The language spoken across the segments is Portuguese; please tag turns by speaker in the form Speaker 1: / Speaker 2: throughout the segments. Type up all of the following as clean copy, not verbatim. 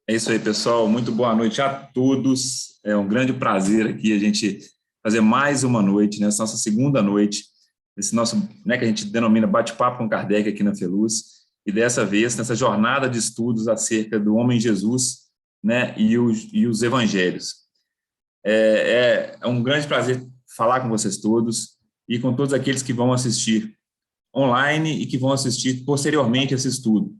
Speaker 1: É isso aí, pessoal. Muito boa noite a todos. É um grande prazer aqui a gente fazer mais uma noite, nessa nossa segunda noite, esse nosso, que a gente denomina bate-papo com Kardec aqui na Feluz, e dessa vez nessa jornada de estudos acerca do homem Jesus, e os evangelhos. É um grande prazer falar com vocês todos e com todos aqueles que vão assistir online e que vão assistir posteriormente esse estudo.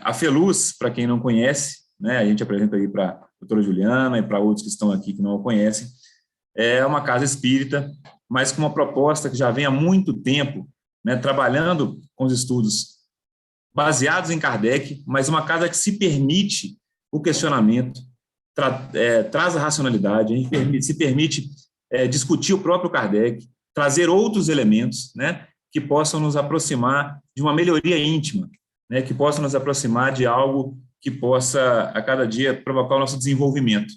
Speaker 1: A Feluz, para quem não conhece, a gente apresenta aí para a doutora Juliana e para outros que estão aqui que não a conhecem, é uma casa espírita, mas com uma proposta que já vem há muito tempo, trabalhando com os estudos baseados em Kardec, mas uma casa que se permite o questionamento, traz a racionalidade, a gente se permite discutir o próprio Kardec, trazer outros elementos, que possam nos aproximar de uma melhoria íntima, que possa nos aproximar de algo que possa, a cada dia, provocar o nosso desenvolvimento.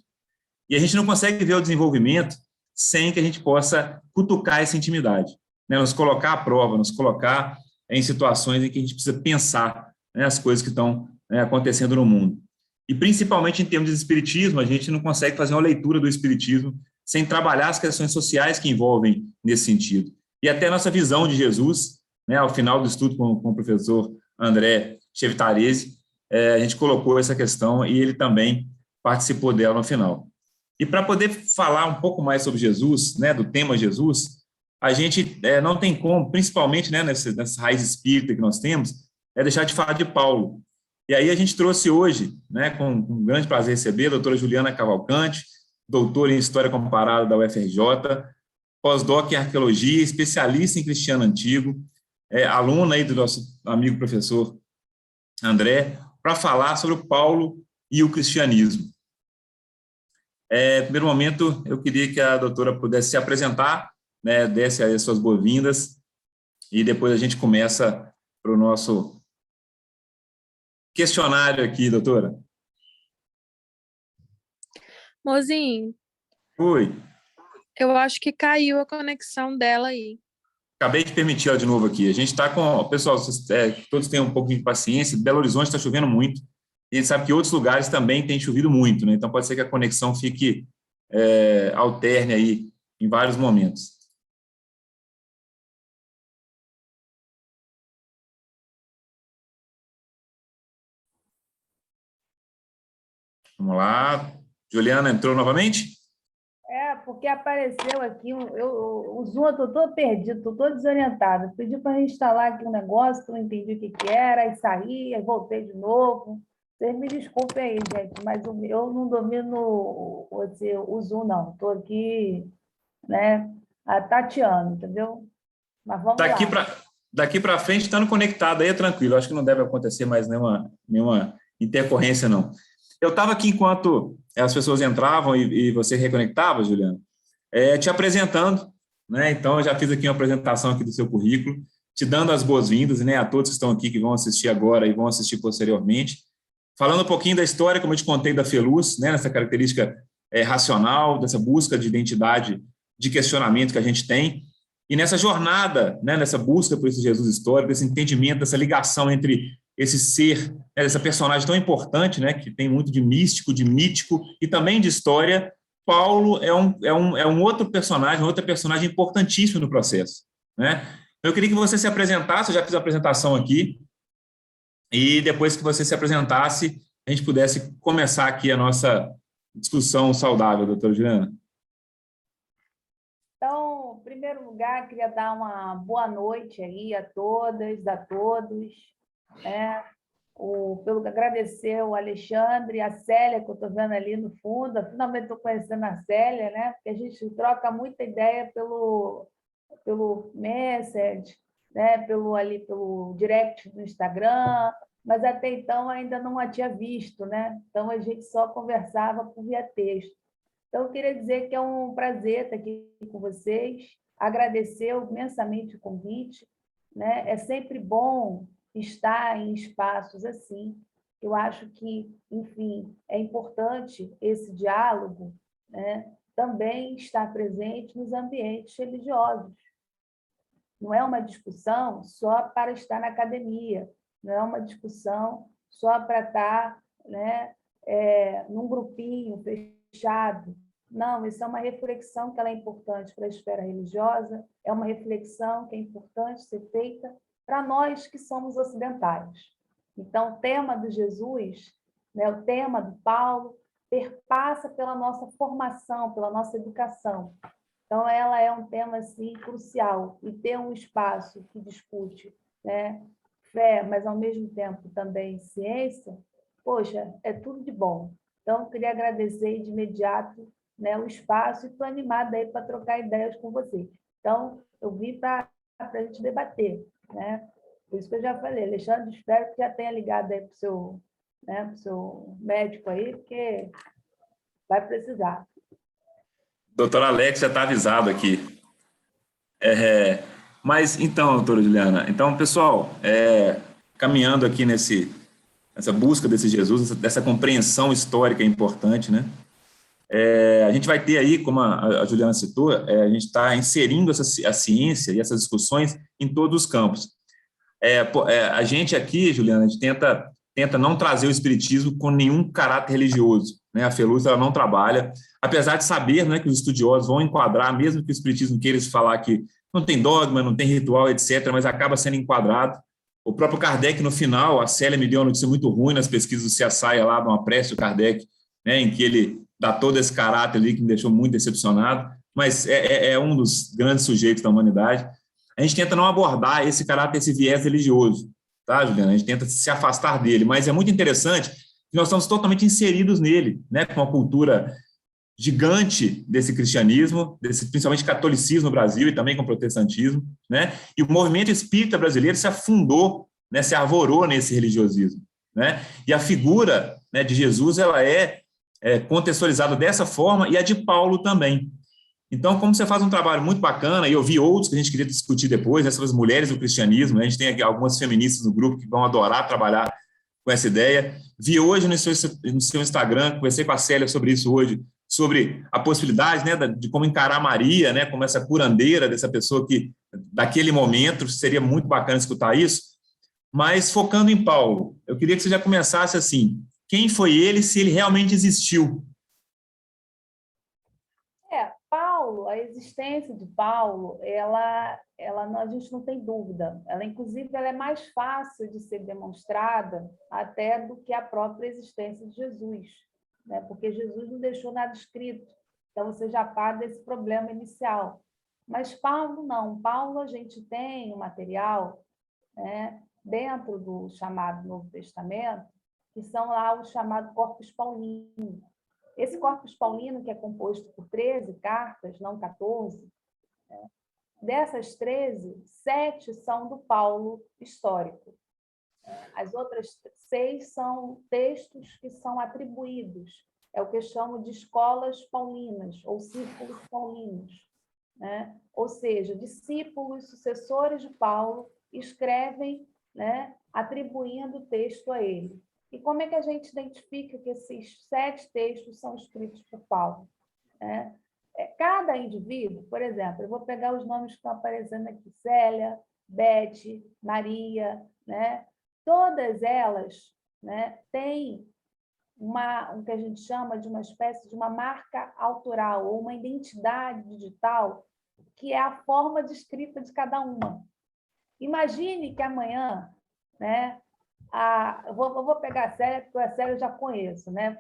Speaker 1: E a gente não consegue ver o desenvolvimento sem que a gente possa cutucar essa intimidade, nos colocar à prova, nos colocar em situações em que a gente precisa pensar as coisas que estão acontecendo no mundo. E, principalmente em termos de espiritismo, a gente não consegue fazer uma leitura do espiritismo sem trabalhar as questões sociais que envolvem nesse sentido. E até a nossa visão de Jesus, ao final do estudo com o professor André Chevtarese, a gente colocou essa questão e ele também participou dela no final. E para poder falar um pouco mais sobre Jesus, do tema Jesus, a gente não tem como, principalmente nessa raiz espírita que nós temos, deixar de falar de Paulo. E aí a gente trouxe hoje, com grande prazer receber, a doutora Juliana Cavalcante, doutora em História Comparada da UFRJ, pós-doc em Arqueologia, especialista em cristiano antigo, aluna aí do nosso amigo professor André, para falar sobre o Paulo e o cristianismo. Primeiro momento, eu queria que a doutora pudesse se apresentar, desse as suas boas-vindas, e depois a gente começa para o nosso questionário aqui, doutora.
Speaker 2: Mozinho.
Speaker 1: Oi.
Speaker 2: Eu acho que caiu a conexão dela aí.
Speaker 1: Acabei de permitir ela de novo aqui. A gente está com... Pessoal, todos tenham um pouco de paciência. Belo Horizonte está chovendo muito. E a gente sabe que outros lugares também têm chovido muito, Então pode ser que a conexão fique alterne aí em vários momentos. Vamos lá. Juliana entrou novamente?
Speaker 3: Porque apareceu aqui, o Zoom, eu estou todo perdido, estou todo desorientada. Pedi para reinstalar aqui um negócio, que eu não entendi o que era, aí saí, aí voltei de novo. Vocês me desculpem aí, gente, mas eu não domino o Zoom, não. Estou aqui, tateando, entendeu? Mas vamos lá.
Speaker 1: Daqui para frente, estando conectado aí é tranquilo. Acho que não deve acontecer mais nenhuma intercorrência, não. Eu estava aqui enquanto as pessoas entravam e você reconectava, Juliana, te apresentando, Então, eu já fiz aqui uma apresentação aqui do seu currículo, te dando as boas-vindas, a todos que estão aqui, que vão assistir agora e vão assistir posteriormente. Falando um pouquinho da história, como eu te contei, da Feluz, nessa característica racional, dessa busca de identidade, de questionamento que a gente tem. E nessa jornada, nessa busca por esse Jesus histórico, esse entendimento, essa ligação entre esse ser, essa personagem tão importante, que tem muito de místico, de mítico e também de história, Paulo é um outro personagem, outra personagem importantíssimo no processo. Eu queria que você se apresentasse, eu já fiz a apresentação aqui, e depois que você se apresentasse, a gente pudesse começar aqui a nossa discussão saudável, doutora Juliana.
Speaker 3: Então, em primeiro lugar, queria dar uma boa noite aí a todas, a todos, agradecer o Alexandre, a Célia, que eu estou vendo ali no fundo. Finalmente estou conhecendo a Célia, porque a gente troca muita ideia pelo Message, pelo direct do Instagram, mas até então ainda não a tinha visto, Então a gente só conversava por via texto. Então eu queria dizer que é um prazer estar aqui com vocês, agradecer imensamente o convite, É sempre bom estar em espaços assim. Eu acho que, enfim, é importante esse diálogo, também estar presente nos ambientes religiosos. Não é uma discussão só para estar na academia, não é uma discussão só para estar né, num grupinho fechado. Não, isso é uma reflexão que ela é importante para a esfera religiosa, é uma reflexão que é importante ser feita para nós que somos ocidentais. Então, o tema de Jesus, né, o tema de Paulo, perpassa pela nossa formação, pela nossa educação. Então, ela é um tema assim, crucial, e ter um espaço que discute, né, fé, mas, ao mesmo tempo, também ciência, poxa, é tudo de bom. Então, eu queria agradecer de imediato, né, o espaço e estou animada aí para trocar ideias com vocês. Então, eu vim para a gente debater, né? Por isso que eu já falei, Alexandre, espero que já tenha ligado aí para o seu, né, pro seu médico aí, porque vai precisar.
Speaker 1: Doutor Alex já está avisado aqui. Mas, então, doutora Juliana, então, pessoal, caminhando aqui nessa busca desse Jesus, dessa compreensão histórica importante, né? A gente vai ter aí, como a Juliana citou, a gente está inserindo a ciência e essas discussões em todos os campos. A gente aqui, Juliana, a gente tenta não trazer o espiritismo com nenhum caráter religioso, né? A Feluz, ela não trabalha, apesar de saber, né, que os estudiosos vão enquadrar, mesmo que o espiritismo queira falar que não tem dogma, não tem ritual, etc., mas acaba sendo enquadrado. O próprio Kardec, no final, a Célia me deu uma notícia muito ruim nas pesquisas do CSI lá, de uma prece do Kardec, né, em que ele dá todo esse caráter ali que me deixou muito decepcionado, mas é um dos grandes sujeitos da humanidade. A gente tenta não abordar esse caráter, esse viés religioso, tá, Juliana? A gente tenta se afastar dele, mas é muito interessante que nós estamos totalmente inseridos nele, né, com a cultura gigante desse cristianismo, principalmente catolicismo no Brasil e também com o protestantismo, né? E o movimento espírita brasileiro se afundou, né, se arvorou nesse religiosismo, né? E a figura, né, de Jesus, ela é contextualizada dessa forma, e a de Paulo também. Então, como você faz um trabalho muito bacana, e eu vi outros que a gente queria discutir depois, né, sobre as mulheres do cristianismo, né? A gente tem aqui algumas feministas no grupo que vão adorar trabalhar com essa ideia. Vi hoje no seu Instagram, conversei com a Célia sobre isso hoje, sobre a possibilidade, né, de como encarar Maria, né, como essa curandeira dessa pessoa que, daquele momento, seria muito bacana escutar isso. Mas, focando em Paulo, eu queria que você já começasse assim, quem foi ele, se ele realmente existiu?
Speaker 3: Paulo, a existência de Paulo, a gente não tem dúvida. Ela, inclusive, ela é mais fácil de ser demonstrada até do que a própria existência de Jesus, né? Porque Jesus não deixou nada escrito. Então, você já parte desse problema inicial. Mas Paulo não. Paulo, a gente tem um material, né, dentro do chamado Novo Testamento, que são lá os chamados Corpus Paulino. Esse Corpus Paulino, que é composto por 13 cartas, não 14, né? Dessas 13, 7 são do Paulo histórico. As outras 6 são textos que são atribuídos. É o que eu chamo de escolas paulinas, ou círculos paulinos, né? Ou seja, discípulos, sucessores de Paulo, escrevem, né, atribuindo o texto a ele. E como é que a gente identifica que esses 7 textos são escritos por Paulo, né? Cada indivíduo, por exemplo, eu vou pegar os nomes que estão aparecendo aqui: Célia, Beth, Maria, né? Todas elas, né, têm o que a gente chama de uma espécie de uma marca autoral, ou uma identidade digital, que é a forma de escrita de cada uma. Imagine que amanhã, né, eu vou pegar a Célia, porque a Célia eu já conheço, né?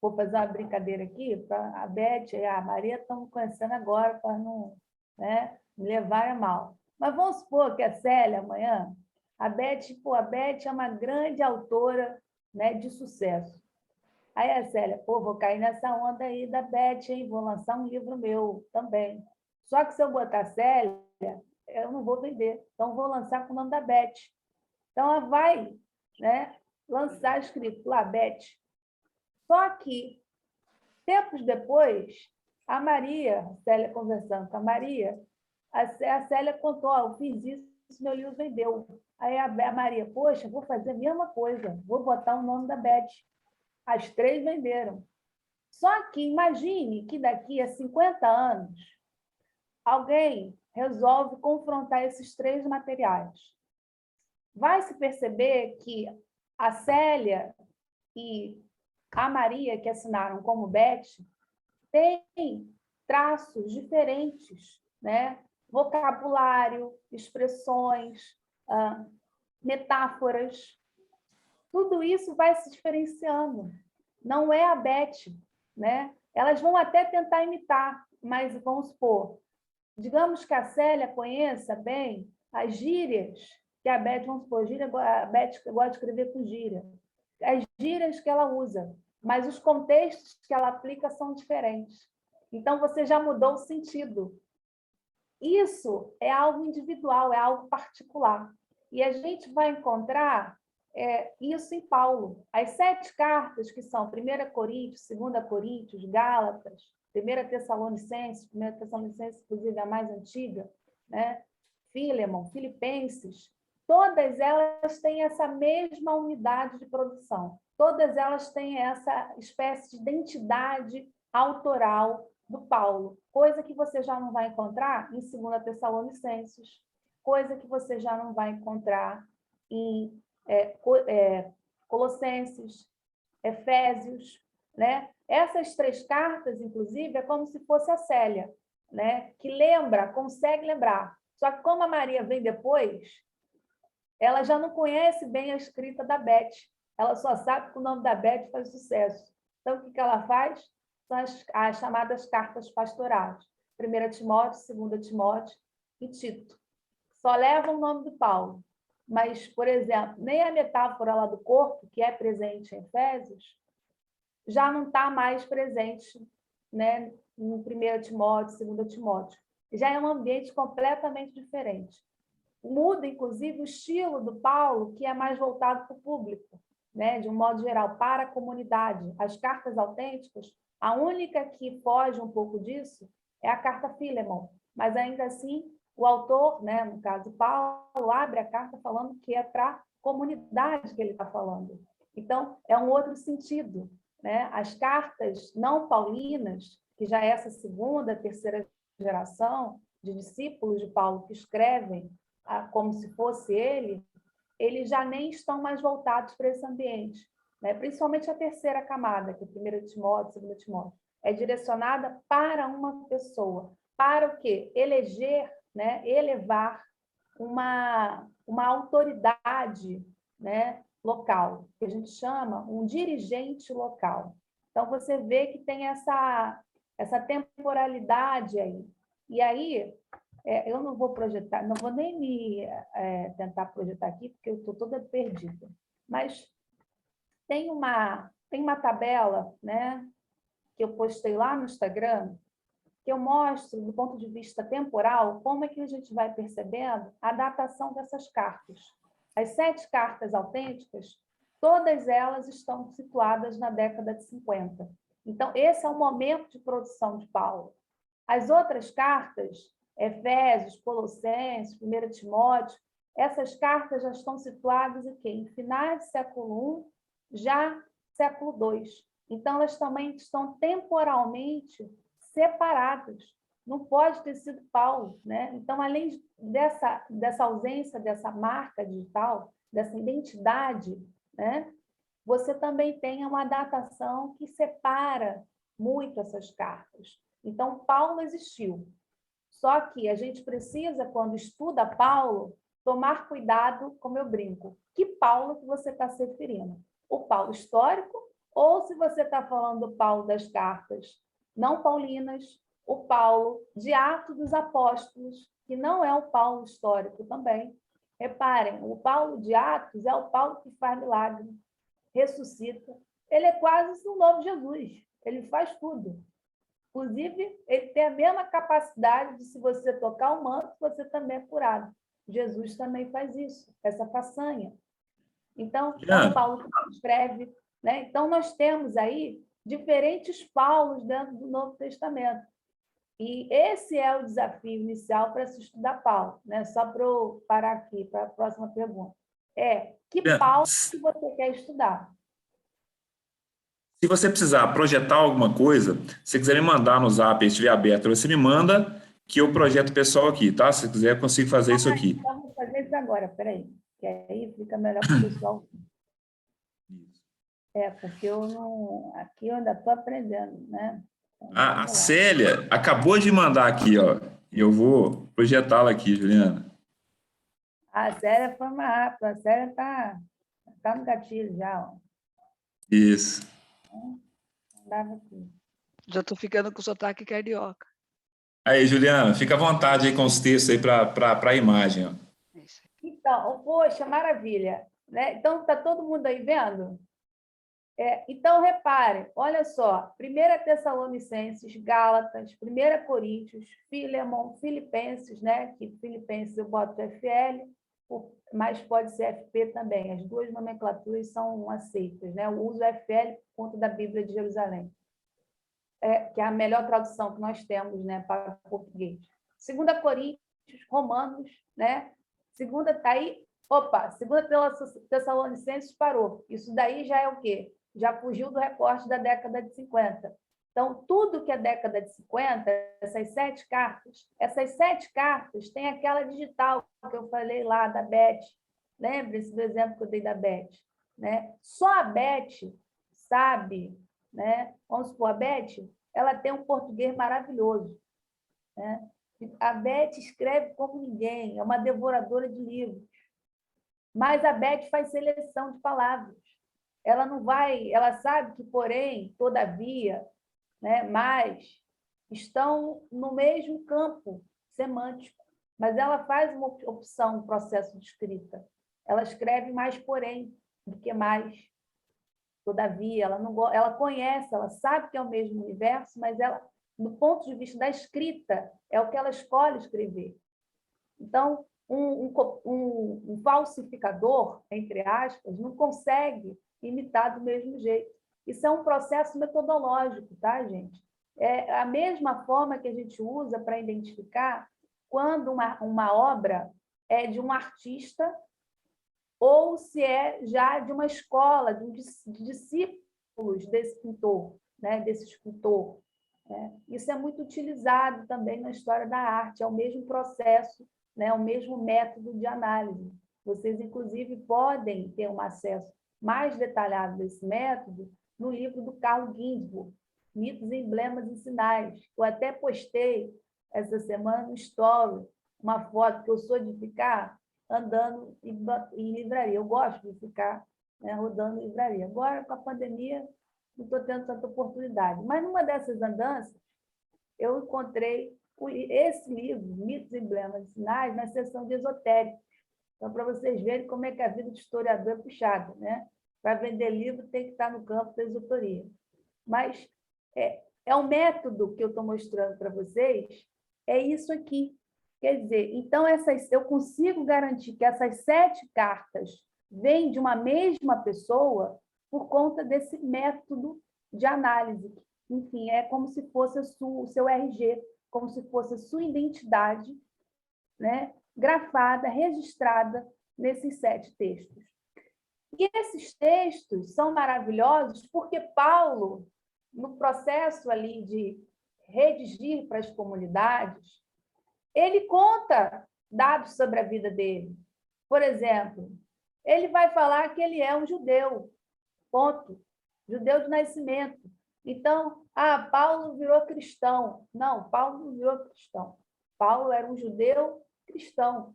Speaker 3: Vou fazer uma brincadeira aqui, a Beth e a Maria estão me conhecendo agora, para não, né, me levarem a mal. Mas vamos supor que a Célia, amanhã, a Beth é uma grande autora, né, de sucesso. Aí a Célia, vou cair nessa onda aí da Beth, hein? Vou lançar um livro meu também. Só que se eu botar Célia, eu não vou vender. Então, vou lançar com o nome da Beth. Então, ela vai, né, lançar escrito lá, Beth. Só que, tempos depois, a Maria, a Célia conversando com a Maria, a Célia contou: eu fiz isso, meu livro vendeu. Aí a Maria, poxa, vou fazer a mesma coisa, vou botar o nome da Beth. As 3 venderam. Só que imagine que daqui a 50 anos, alguém resolve confrontar esses 3 materiais. Vai se perceber que a Célia e a Maria, que assinaram como Beth, têm traços diferentes, né? Vocabulário, expressões, metáforas, tudo isso vai se diferenciando. Não é a Beth, né? Elas vão até tentar imitar, mas vamos supor, digamos que a Célia conheça bem as gírias que a Beth, vamos supor, a Beth gosta de escrever com gíria, as gírias que ela usa, mas os contextos que ela aplica são diferentes. Então, você já mudou o sentido. Isso é algo individual, é algo particular. E a gente vai encontrar isso em Paulo. As 7 cartas, que são 1 Coríntios, 2 Coríntios, Gálatas, 1 Tessalonicenses, 1 Tessalonicenses, inclusive, é a mais antiga, né? Filemon, Filipenses, todas elas têm essa mesma unidade de produção. Todas elas têm essa espécie de identidade autoral do Paulo, coisa que você já não vai encontrar em 2 Tessalonicenses, coisa que você já não vai encontrar em Colossenses, Efésios, né? Essas 3 cartas, inclusive, é como se fosse a Célia, né? Que lembra, consegue lembrar. Só que como a Maria vem depois, ela já não conhece bem a escrita da Beth. Ela só sabe que o nome da Beth faz sucesso. Então, o que ela faz? São as chamadas cartas pastorais. 1 Timóteo, 2 Timóteo e Tito. Só levam o nome do Paulo. Mas, por exemplo, nem a metáfora lá do corpo, que é presente em Efésios, já não está mais presente, né, em 1 Timóteo, 2 Timóteo. Já é um ambiente completamente diferente. Muda, inclusive, o estilo do Paulo, que é mais voltado para o público, né, de um modo geral, para a comunidade. As cartas autênticas, a única que foge um pouco disso é a carta Filemon, mas ainda assim o autor, né, no caso Paulo, abre a carta falando que é para a comunidade que ele está falando. Então, é um outro sentido, né? As cartas não paulinas, que já é essa segunda, terceira geração de discípulos de Paulo que escrevem como se fosse ele, eles já nem estão mais voltados para esse ambiente, né? Principalmente a terceira camada, que é 1 Timóteo, 2 Timóteo, é direcionada para uma pessoa, para o quê? Eleger, né? Elevar uma autoridade, né? Local, que a gente chama um dirigente local. Então, você vê que tem essa temporalidade aí. E aí, eu não vou projetar, não vou nem tentar projetar aqui, porque eu estou toda perdida. Mas tem uma tabela, né, que eu postei lá no Instagram, que eu mostro, do ponto de vista temporal, como é que a gente vai percebendo a datação dessas cartas. As 7 cartas autênticas, todas elas estão situadas na década de 50. Então, esse é o momento de produção de Paulo. As outras cartas, Efésios, Colossenses, 1 Timóteo, essas cartas já estão situadas em finais do século I, já século II. Então, elas também estão temporalmente separadas. Não pode ter sido Paulo, né? Então, além dessa ausência dessa marca digital, dessa identidade, né? Você também tem uma datação que separa muito essas cartas. Então, Paulo existiu. Só que a gente precisa, quando estuda Paulo, tomar cuidado, como eu brinco. Que Paulo que você está se referindo? O Paulo histórico ou se você está falando do Paulo das cartas não paulinas, o Paulo de Atos dos Apóstolos, que não é o Paulo histórico também. Reparem, o Paulo de Atos é o Paulo que faz milagre, ressuscita. Ele é quase o novo Jesus. Ele faz tudo. Inclusive, ele tem a mesma capacidade de, se você tocar o manto, você também é curado. Jesus também faz isso, essa façanha. Então, é o Paulo que escreve, né? Então, nós temos aí diferentes Paulos dentro do Novo Testamento. E esse é o desafio inicial para se estudar Paulo, né? Só para eu parar aqui, para a próxima pergunta. Que Paulo que você quer estudar?
Speaker 1: Se você precisar projetar alguma coisa, se você quiser me mandar no Zap, se estiver aberto, você me manda que eu projeto pessoal aqui, tá? Se quiser, eu consigo fazer isso aqui.
Speaker 3: Então, vou fazer isso agora, peraí. Que aí fica melhor para o pessoal. Porque eu não... Aqui eu ainda estou aprendendo, né? Então,
Speaker 1: A
Speaker 3: vamos lá.
Speaker 1: Célia acabou de mandar aqui, ó, e eu vou projetá-la aqui, Juliana.
Speaker 3: A Célia foi mais rápida. A Célia tá no gatilho já, ó.
Speaker 1: Isso.
Speaker 3: Não dava aqui.
Speaker 4: Já estou ficando com sotaque carioca.
Speaker 1: Aí, Juliana, fica à vontade aí com os textos aí para a imagem, ó.
Speaker 4: É isso aí.
Speaker 3: Então, poxa, maravilha. Né? Então, está todo mundo aí vendo? Então, repare, olha só, 1 Tessalonicenses, Gálatas, 1 Coríntios, Filemon, Filipenses, né? Que Filipenses eu boto FL, mas pode ser FP também. As duas nomenclaturas são aceitas, né? Eu uso FL por conta da Bíblia de Jerusalém, que é a melhor tradução que nós temos, né, para o português. 2 Coríntios, Romanos, né? Segunda está aí. Opa, 2 Tessalonicenses parou. Isso daí já é o quê? Já fugiu do recorte da década de 50. Então, tudo que é década de 50, essas 7 cartas tem aquela digital que eu falei lá, da Beth. Lembre-se do exemplo que eu dei da Beth. Né? Só a Beth sabe, né? Vamos supor, a Beth, ela tem um português maravilhoso. Né? A Beth escreve como ninguém, é uma devoradora de livros. Mas a Beth faz seleção de palavras. Ela não vai, ela sabe que, porém, todavia, né, mas estão no mesmo campo semântico, mas ela faz uma opção no processo de escrita. Ela escreve mais porém do que mais. Todavia, ela conhece, ela sabe que é o mesmo universo, mas ela, do ponto de vista da escrita, é o que ela escolhe escrever. Então, um falsificador, entre aspas, não consegue imitar do mesmo jeito. Isso é um processo metodológico, tá, gente? É a mesma forma que a gente usa para identificar quando uma obra é de um artista ou se é já de uma escola, de discípulos desse pintor, né, desse escultor. Né? Isso é muito utilizado também na história da arte, é o mesmo processo, né, o mesmo método de análise. Vocês, inclusive, podem ter um acesso mais detalhado desse método no livro do Carlo Ginzburg, Mitos, Emblemas e Sinais. Eu até postei essa semana no Story uma foto que eu sou de ficar andando em livraria. Eu gosto de ficar, né, rodando em livraria. Agora, com a pandemia, não estou tendo tanta oportunidade. Mas, numa dessas andanças, eu encontrei esse livro, Mitos, Emblemas e Sinais, na seção de esotérico. Então, para vocês verem como é que a vida de historiador é puxada, né? Para vender livro, tem que estar no campo da esoteria. Mas é um método que eu estou mostrando para vocês, é isso aqui. Quer dizer, então, eu consigo garantir que essas 7 cartas vêm de uma mesma pessoa por conta desse método de análise. Enfim, é como se fosse o seu RG, como se fosse a sua identidade, né, grafada, registrada nesses 7 textos. E esses textos são maravilhosos porque Paulo, no processo ali de redigir para as comunidades, ele conta dados sobre a vida dele. Por exemplo, ele vai falar que ele é um judeu, ponto. Judeu de nascimento. Então, Paulo virou cristão. Não, Paulo não virou cristão. Paulo era um judeu cristão.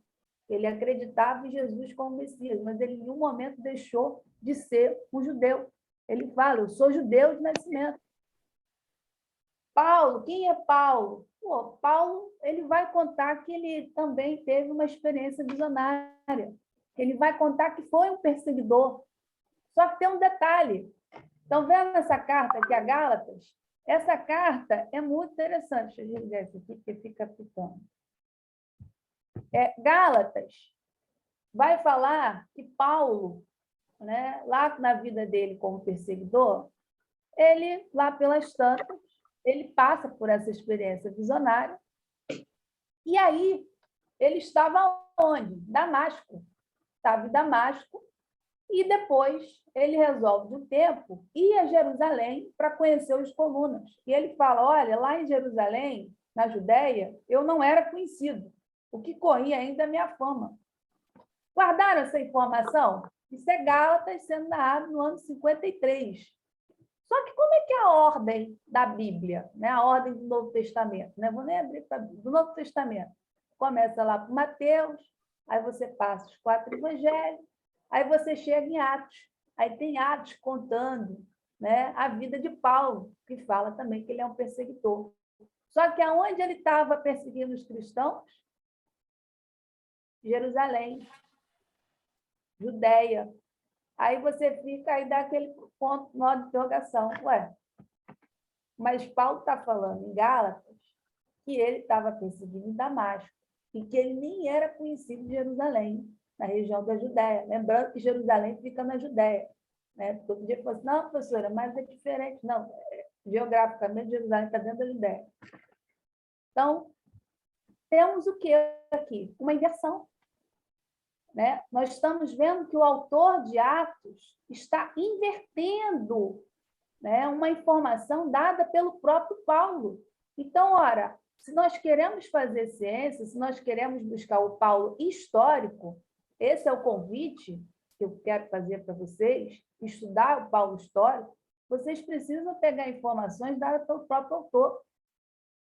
Speaker 3: Ele acreditava em Jesus como Messias, mas ele em nenhum momento deixou de ser um judeu. Ele fala, eu sou judeu de nascimento. Paulo, quem é Paulo? Paulo, ele vai contar que ele também teve uma experiência visionária. Ele vai contar que foi um perseguidor. Só que tem um detalhe. Estão vendo essa carta aqui, a Gálatas? Essa carta é muito interessante. Deixa eu ligar esse aqui, porque fica ficando. Gálatas vai falar que Paulo, né, lá na vida dele como perseguidor, ele, lá pelas tantas, ele passa por essa experiência visionária. E aí, ele estava onde? Damasco. Estava em Damasco. E depois ele resolve, de um tempo, ir a Jerusalém para conhecer os colunas. E ele fala, olha, lá em Jerusalém, na Judéia, eu não era conhecido. O que corria ainda é a minha fama. Guardaram essa informação? Isso é Gálatas sendo narrado no ano 53. Só que como é que é a ordem da Bíblia, né? A ordem do Novo Testamento? Né? Vou nem abrir do Novo Testamento. Começa lá por Mateus, aí você passa os 4 evangelhos, aí você chega em Atos. Aí tem Atos contando, né, a vida de Paulo, que fala também que ele é um perseguidor. Só que aonde ele estava perseguindo os cristãos? Jerusalém, Judeia. Aí você fica, aí dá aquele ponto, nó de interrogação. Ué, mas Paulo está falando em Gálatas que ele estava perseguindo em Damasco e que ele nem era conhecido de Jerusalém, na região da Judéia. Lembrando que Jerusalém fica na Judéia. Né? Todo dia falou assim, não, professora, mas é diferente. Não, geograficamente, Jerusalém está dentro da Judéia. Então, temos o que aqui? Uma inversão. Né? Nós estamos vendo que o autor de Atos está invertendo, né, uma informação dada pelo próprio Paulo. Então, ora, se nós queremos fazer ciência, se nós queremos buscar o Paulo histórico, esse é o convite que eu quero fazer para vocês, estudar o Paulo histórico, vocês precisam pegar informações dadas pelo próprio autor.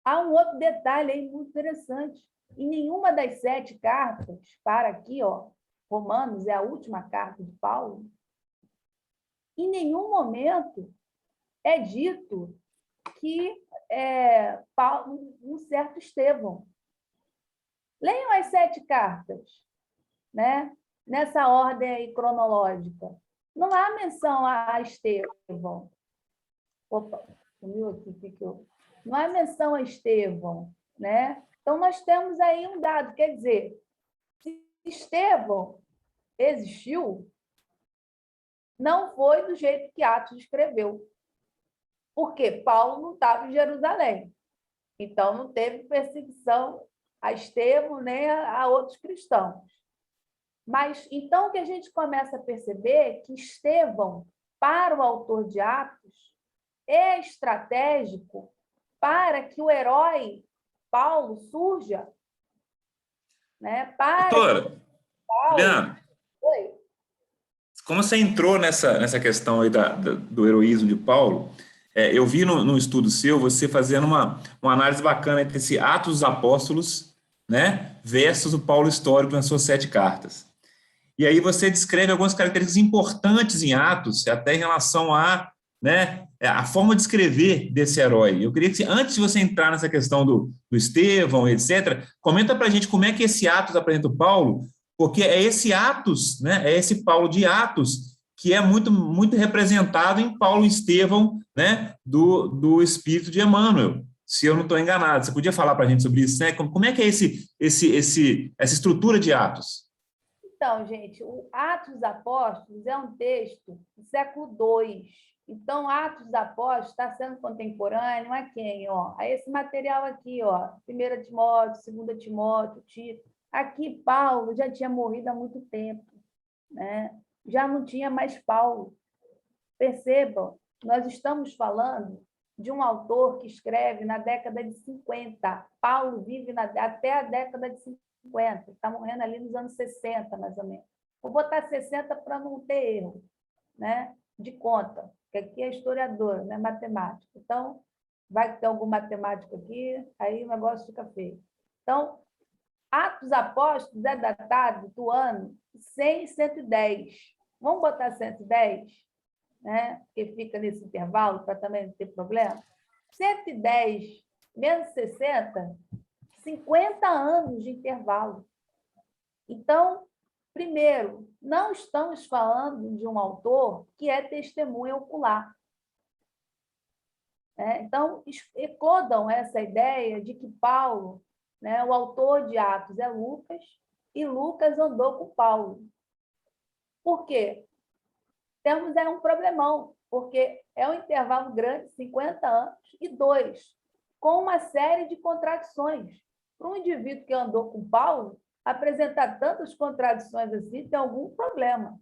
Speaker 3: Há um outro detalhe aí muito interessante. Em nenhuma das 7 cartas, para aqui, ó, Romanos é a última carta de Paulo, em nenhum momento é dito que Paulo, um certo Estevão. Leiam as 7 cartas, né? Nessa ordem aí cronológica. Não há menção a Estevão. Opa, sumiu aqui, não há menção a Estevão, né? Então, nós temos aí um dado, quer dizer, se Estevão existiu, não foi do jeito que Atos escreveu. Porque Paulo não estava em Jerusalém. Então, não teve perseguição a Estevão nem a outros cristãos. Mas, então, o que a gente começa a perceber é que Estevão, para o autor de Atos, é estratégico para que o herói Paulo surja, né? Para
Speaker 1: Doutora,
Speaker 3: Paulo...
Speaker 1: Juliana,
Speaker 3: Oi.
Speaker 1: como você entrou nessa questão aí do heroísmo de Paulo, eu vi no estudo seu você fazendo uma análise bacana entre esse Atos dos Apóstolos, né, versus o Paulo histórico nas suas 7 cartas. E aí você descreve algumas características importantes em Atos, até em relação a, né, a forma de escrever desse herói. Eu queria que, antes de você entrar nessa questão do Estevão, etc., comenta para a gente como é que esse Atos apresenta o Paulo, porque é esse Atos, né, é esse Paulo de Atos, que é muito, muito representado em Paulo e Estevão, né, do Espírito de Emmanuel, se eu não estou enganado. Você podia falar para a gente sobre isso, né? Como é que é essa estrutura de Atos?
Speaker 3: Então, gente, o Atos dos Apóstolos é um texto do século II. Então, Atos dos Apóstolos está sendo contemporâneo a quem? Ó, a esse material aqui, ó, 1 Timóteo, 2 Timóteo, Tito. Aqui, Paulo já tinha morrido há muito tempo, né? Já não tinha mais Paulo. Percebam, nós estamos falando de um autor que escreve na década de 50. Paulo vive até a década de 50, está morrendo ali nos anos 60, mais ou menos. Vou botar 60 para não ter erro, né, de conta, porque aqui é historiador, não é matemático. Então, vai ter algum matemático aqui, aí o negócio fica feio. Então, Atos dos Apóstolos é datado do ano 100 e 110. Vamos botar 110? Né? Que fica nesse intervalo, para também não ter problema. 110 menos 60, 50 anos de intervalo. Então, primeiro, não estamos falando de um autor que é testemunha ocular. Então, eclodam essa ideia de que Paulo, né, o autor de Atos é Lucas, e Lucas andou com Paulo. Por quê? Temos um problemão, porque é um intervalo grande, 50 anos, e 2, com uma série de contradições. Para um indivíduo que andou com Paulo, apresentar tantas contradições assim tem algum problema.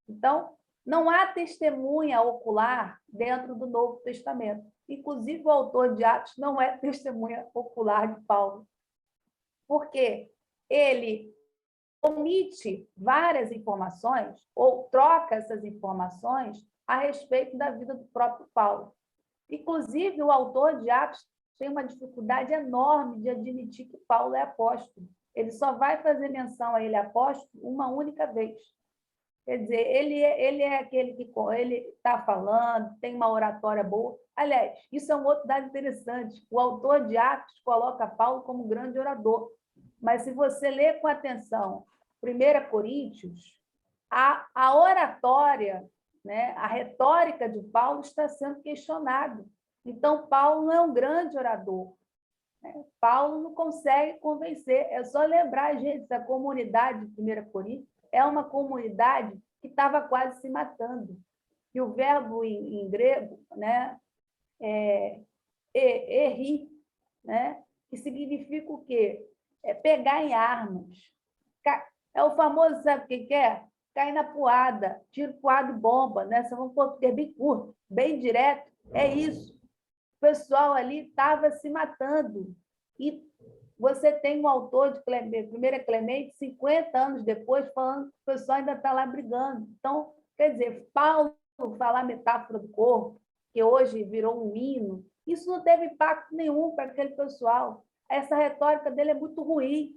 Speaker 3: Então, não há testemunha ocular dentro do Novo Testamento. Inclusive, o autor de Atos não é testemunha ocular de Paulo. Porque ele omite várias informações ou troca essas informações a respeito da vida do próprio Paulo. Inclusive, o autor de Atos tem uma dificuldade enorme de admitir que Paulo é apóstolo. Ele só vai fazer menção a ele apóstolo uma única vez. Quer dizer, ele é aquele que ele está falando, tem uma oratória boa. Aliás, isso é um outro dado interessante. O autor de Atos coloca Paulo como um grande orador. Mas, se você ler com atenção 1 Coríntios, a oratória, né, a retórica de Paulo está sendo questionada. Então, Paulo não é um grande orador. Paulo não consegue convencer. É só lembrar, gente, da comunidade de 1 Coríntios é uma comunidade que estava quase se matando. E o verbo em grego, né, erri, né, que significa o quê? É pegar em armas. É o famoso, sabe o que é? Cair na poada, tiro, poada e bomba, né? Só um português bem curto, bem direto. É isso. O pessoal ali estava se matando. E você tem um autor de 1 Clemente, 50 anos depois, falando que o pessoal ainda está lá brigando. Então, quer dizer, Paulo falar metáfora do corpo, que hoje virou um hino, isso não teve impacto nenhum para aquele pessoal. Essa retórica dele é muito ruim.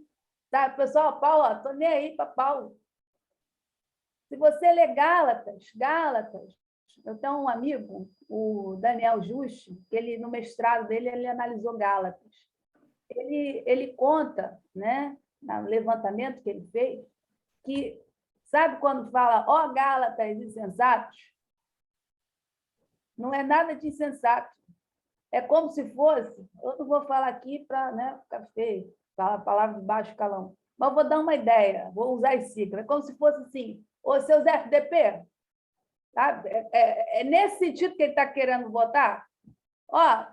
Speaker 3: Tá? Pessoal, Paulo, estou nem aí para Paulo. Se você ler Gálatas, eu tenho um amigo, o Daniel Juste, que ele, no mestrado dele, ele analisou Gálatas. Ele conta, né, no levantamento que ele fez, que, sabe quando fala, ó Gálatas insensatos? Não é nada de insensato. É como se fosse, eu não vou falar aqui para, né, ficar feio, falar a palavra de baixo calão, mas vou dar uma ideia, vou usar esse ciclo. É como se fosse assim, ô seus FDP, tá? É nesse sentido que ele está querendo votar? Ó,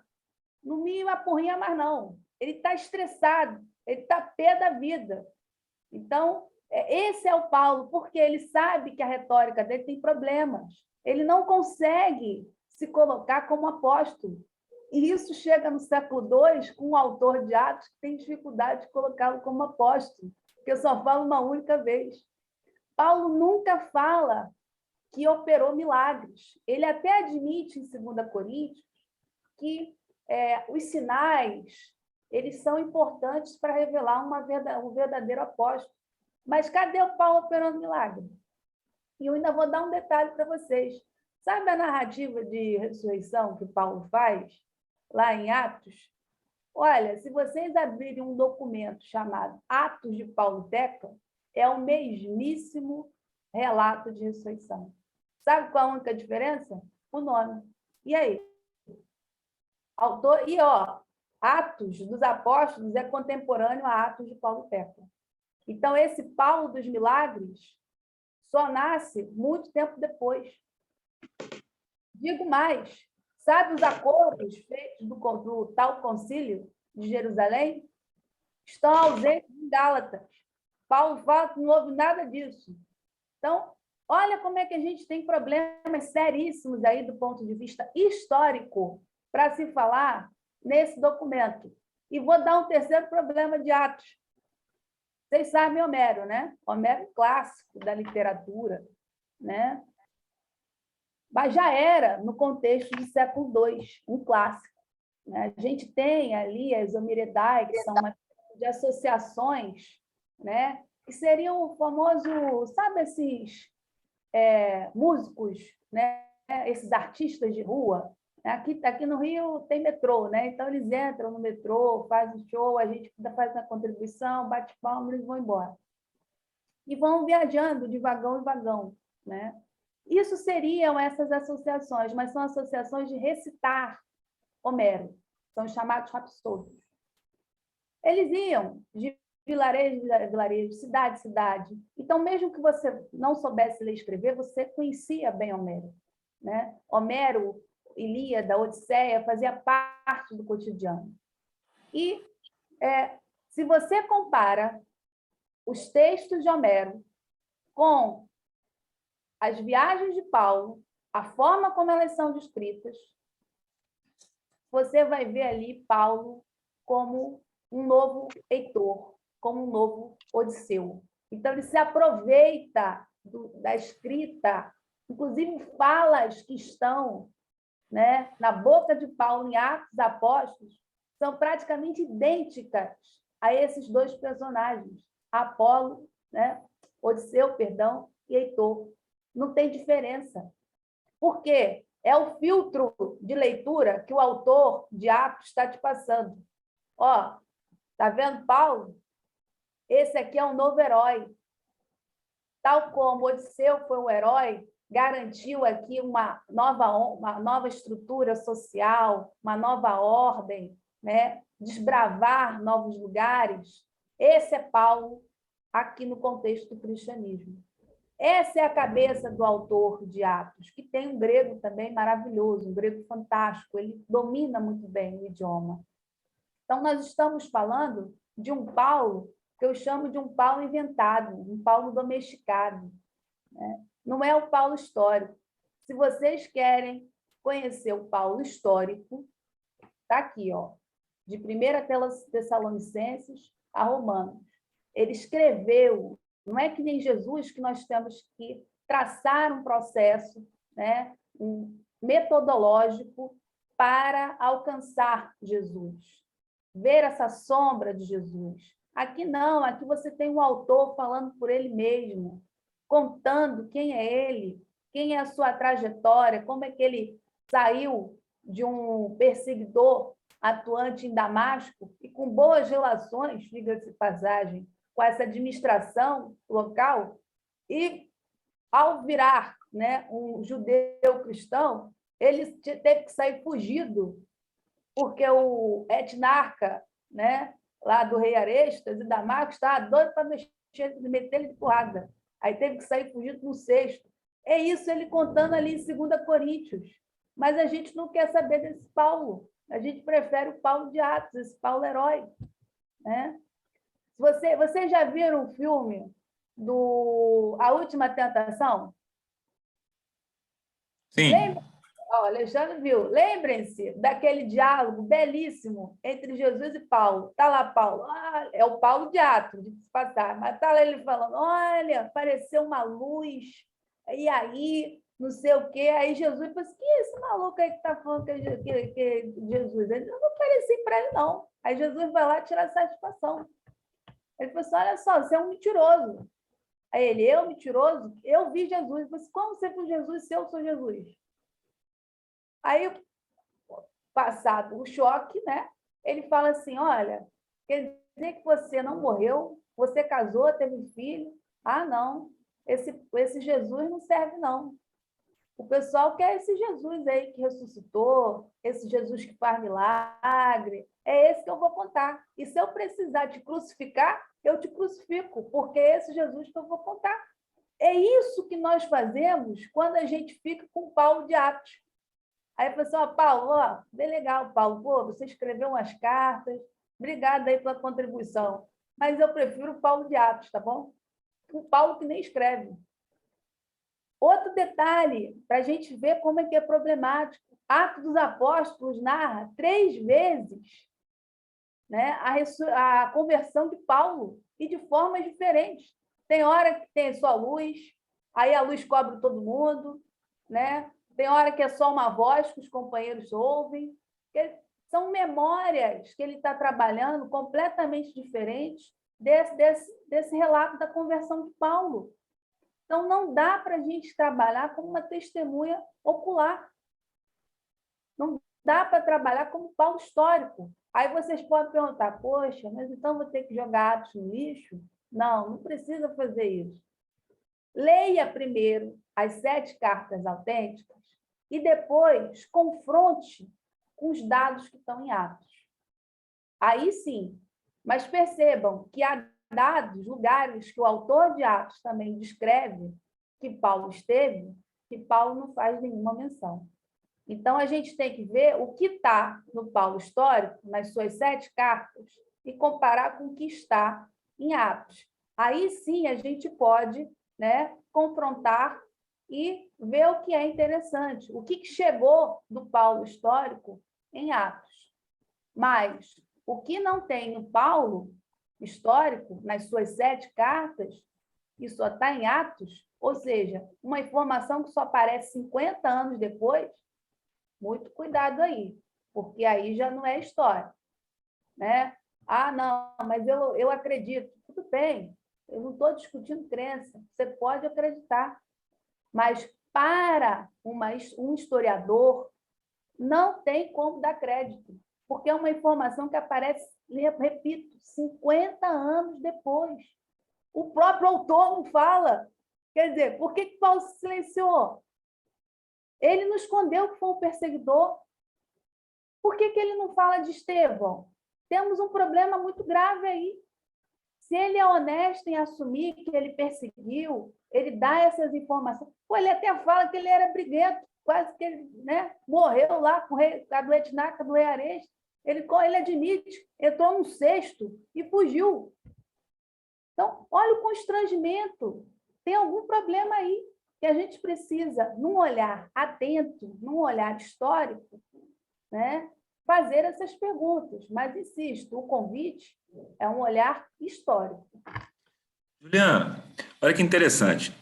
Speaker 3: no mínimo a porrinha, mas não. Ele está estressado, ele está pé da vida. Então, esse é o Paulo, porque ele sabe que a retórica dele tem problemas. Ele não consegue se colocar como apóstolo. E isso chega no século II com um autor de Atos que tem dificuldade de colocá-lo como apóstolo, porque só fala uma única vez. Paulo nunca fala que operou milagres. Ele até admite em 2 Coríntios que os sinais eles são importantes para revelar um verdadeiro apóstolo. Mas cadê o Paulo operando milagre? E eu ainda vou dar um detalhe para vocês. Sabe a narrativa de ressurreição que Paulo faz lá em Atos? Olha, se vocês abrirem um documento chamado Atos de Paulo Teca, é o mesmíssimo relato de ressurreição. Sabe qual a única diferença? O nome. E aí? Autor, Atos dos Apóstolos é contemporâneo a Atos de Paulo Teca. Então, esse Paulo dos Milagres só nasce muito tempo depois. Digo mais, sabe os acordos feitos do tal concílio de Jerusalém? Estão ausentes em Gálatas. Paulo fala que não houve nada disso. Então, olha como é que a gente tem problemas seríssimos aí do ponto de vista histórico para se falar nesse documento. E vou dar um terceiro problema de Atos. Vocês sabem Homero, né? Homero é clássico da literatura, né? Mas já era, no contexto do século II, um clássico. Né? A gente tem ali as Homiridai, que são uma de associações, né? Que seriam o famoso, sabe, esses músicos, né? Esses artistas de rua. Aqui no Rio tem metrô, né? Então eles entram no metrô, fazem show, a gente faz uma contribuição, bate palma, eles vão embora. E vão viajando de vagão em vagão, né? Isso seriam essas associações, mas são associações de recitar Homero, são os chamados rapsódios. Eles iam de vilarejo em vilarejo, cidade em cidade. Então, mesmo que você não soubesse ler e escrever, você conhecia bem Homero, né? Homero, Ilíada, Odisseia, fazia parte do cotidiano. E se você compara os textos de Homero com as viagens de Paulo, a forma como elas são descritas, você vai ver ali Paulo como um novo Heitor, como um novo Odisseu. Então, ele se aproveita da escrita, inclusive falas que estão, né, na boca de Paulo em Atos dos Apóstolos, são praticamente idênticas a esses dois personagens, Apolo, né, Odisseu, perdão, e Heitor. Não tem diferença. Por quê? É o filtro de leitura que o autor de Atos está te passando. Ó, tá vendo Paulo? Esse aqui é um novo herói. Tal como Odisseu foi um herói, garantiu aqui uma nova estrutura social, uma nova ordem, né? Desbravar novos lugares. Esse é Paulo aqui no contexto do cristianismo. Essa é a cabeça do autor de Atos, que tem um grego também maravilhoso, um grego fantástico, ele domina muito bem o idioma. Então, nós estamos falando de um Paulo que eu chamo de um Paulo inventado, um Paulo domesticado, né? Não é o Paulo histórico. Se vocês querem conhecer o Paulo histórico, está aqui, ó, de 1 Tessalonicenses a Romanos. Ele escreveu, não é que nem Jesus, que nós temos que traçar um processo, né, metodológico para alcançar Jesus, ver essa sombra de Jesus. Aqui não, aqui você tem um autor falando por ele mesmo, contando quem é ele, quem é a sua trajetória, como é que ele saiu de um perseguidor atuante em Damasco e com boas relações, diga-se de passagem, com essa administração local, e ao virar, né, um judeu cristão, ele teve que sair fugido, porque o etnarca, né, lá do rei Arestas, e Damasco, estava doido para meter ele de porrada. Aí teve que sair fugido no 6º. É isso ele contando ali em 2 Coríntios. Mas a gente não quer saber desse Paulo. A gente prefere o Paulo de Atos, esse Paulo herói, né? Vocês já viram o filme do A Última Tentação?
Speaker 1: Sim.
Speaker 3: Alexandre viu. Lembrem-se daquele diálogo belíssimo entre Jesus e Paulo. Está lá Paulo. É o Paulo de Atos, de se passar. Mas está lá ele falando, olha, apareceu uma luz, e aí, não sei o quê. Aí Jesus falou assim, que é esse maluco aí que está falando que é Jesus? Eu não apareci para ele, não. Aí Jesus vai lá tirar satisfação. Ele falou assim, olha só, você é um mentiroso. Aí ele, eu, mentiroso? Eu vi Jesus. Ele falou assim, como você viu Jesus se eu sou Jesus? Aí, passado o choque, né? Ele fala assim, olha, quer dizer que você não morreu, você casou, teve um filho. Ah, não, esse Jesus não serve, não. O pessoal quer esse Jesus aí que ressuscitou, esse Jesus que faz milagre, é esse que eu vou contar. E se eu precisar te crucificar, eu te crucifico, porque é esse Jesus que eu vou contar. É isso que nós fazemos quando a gente fica com Paulo de Atos. Aí a pessoa, Paulo, ó, bem legal, Paulo, pô, você escreveu umas cartas, obrigada aí pela contribuição, mas eu prefiro o Paulo de Atos, tá bom? O Paulo que nem escreve. Outro detalhe, para a gente ver como é que é problemático, Atos dos Apóstolos narra 3 vezes, né, a conversão de Paulo, e de formas diferentes. Tem hora que tem só luz, aí a luz cobre todo mundo, né? Tem hora que é só uma voz que os companheiros ouvem. São memórias que ele está trabalhando completamente diferentes desse relato da conversão de Paulo. Então, não dá para a gente trabalhar como uma testemunha ocular. Não dá para trabalhar como Paulo histórico. Aí vocês podem perguntar, poxa, mas então vou ter que jogar Atos no lixo? Não, não precisa fazer isso. Leia primeiro as 7 cartas autênticas e depois confronte com os dados que estão em Atos. Aí sim, mas percebam que há dados, lugares que o autor de Atos também descreve que Paulo esteve, que Paulo não faz nenhuma menção. Então, a gente tem que ver o que está no Paulo histórico, nas suas 7 cartas, e comparar com o que está em Atos. Aí sim a gente pode, né, confrontar e ver o que é interessante, o que chegou do Paulo histórico em Atos. Mas o que não tem no Paulo histórico, nas suas 7 cartas, e só está em Atos, ou seja, uma informação que só aparece 50 anos depois, muito cuidado aí, porque aí já não é história, né? Ah, não, mas eu acredito. Tudo bem, eu não estou discutindo crença, você pode acreditar, mas para um historiador, não tem como dar crédito, porque é uma informação que aparece, repito, 50 anos depois. O próprio autor não fala. Quer dizer, por que Paulo se silenciou? Ele não escondeu que foi um perseguidor. Por que ele não fala de Estevão? Temos um problema muito grave aí. Se ele é honesto em assumir que ele perseguiu, ele dá essas informações. Pô, ele até fala que ele era briguento, quase que ele, né, morreu lá com o rei do Etnaca, do rei Ares. Ele admite, entrou no cesto e fugiu. Então, olha o constrangimento. Tem algum problema aí que a gente precisa, num olhar atento, num olhar histórico, né, fazer essas perguntas. Mas, insisto, o convite é um olhar histórico.
Speaker 1: Juliana, olha que interessante.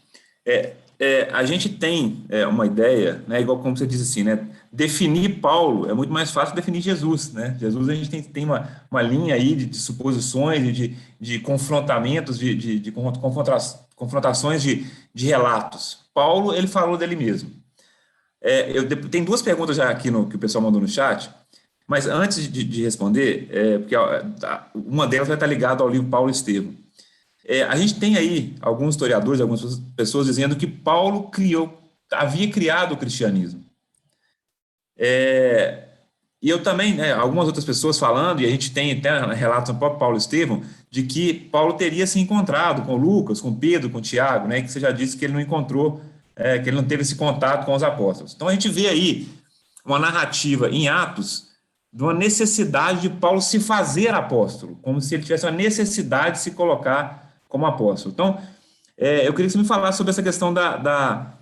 Speaker 1: A gente tem uma ideia, né, igual como você disse assim, né, definir Paulo é muito mais fácil que definir Jesus, né? Jesus, a gente tem uma linha aí de suposições, de confrontamentos, de confrontações de relatos. Paulo, ele falou dele mesmo. Tem duas perguntas já aqui que o pessoal mandou no chat, mas antes de responder, porque uma delas vai estar ligada ao livro Paulo e Estevão. A gente tem aí alguns historiadores, algumas pessoas dizendo que Paulo havia criado o cristianismo. E eu também, né, algumas outras pessoas falando, e a gente tem até relatos do próprio Paulo e Estevão, de que Paulo teria se encontrado com Lucas, com Pedro, com Tiago, né, que você já disse que ele não encontrou, que ele não teve esse contato com os apóstolos. Então a gente vê aí uma narrativa em Atos de uma necessidade de Paulo se fazer apóstolo, como se ele tivesse uma necessidade de se colocar como apóstolo. Então, eu queria que você me falasse sobre essa questão da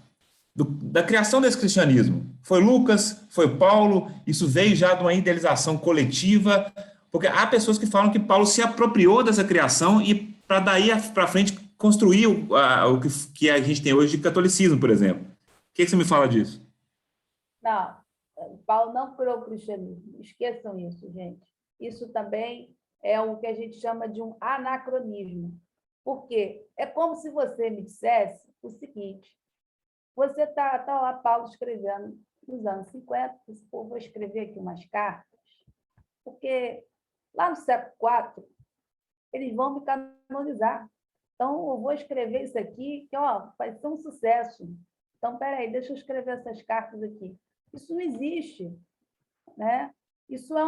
Speaker 1: criação desse cristianismo. Foi Lucas, foi Paulo, isso veio já de uma idealização coletiva, porque há pessoas que falam que Paulo se apropriou dessa criação e para daí para frente construir o que a gente tem hoje de catolicismo, por exemplo. O que você me fala disso?
Speaker 3: Não, Paulo não criou o cristianismo. Esqueçam isso, gente. Isso também é o que a gente chama de um anacronismo. Por quê? É como se você me dissesse o seguinte: você está lá, Paulo, escrevendo nos anos 50, vou escrever aqui umas cartas, porque lá no século IV, eles vão me canonizar. Então, eu vou escrever isso aqui, que vai ser um sucesso. Então, peraí, deixa eu escrever essas cartas aqui. Isso não existe, né? Isso é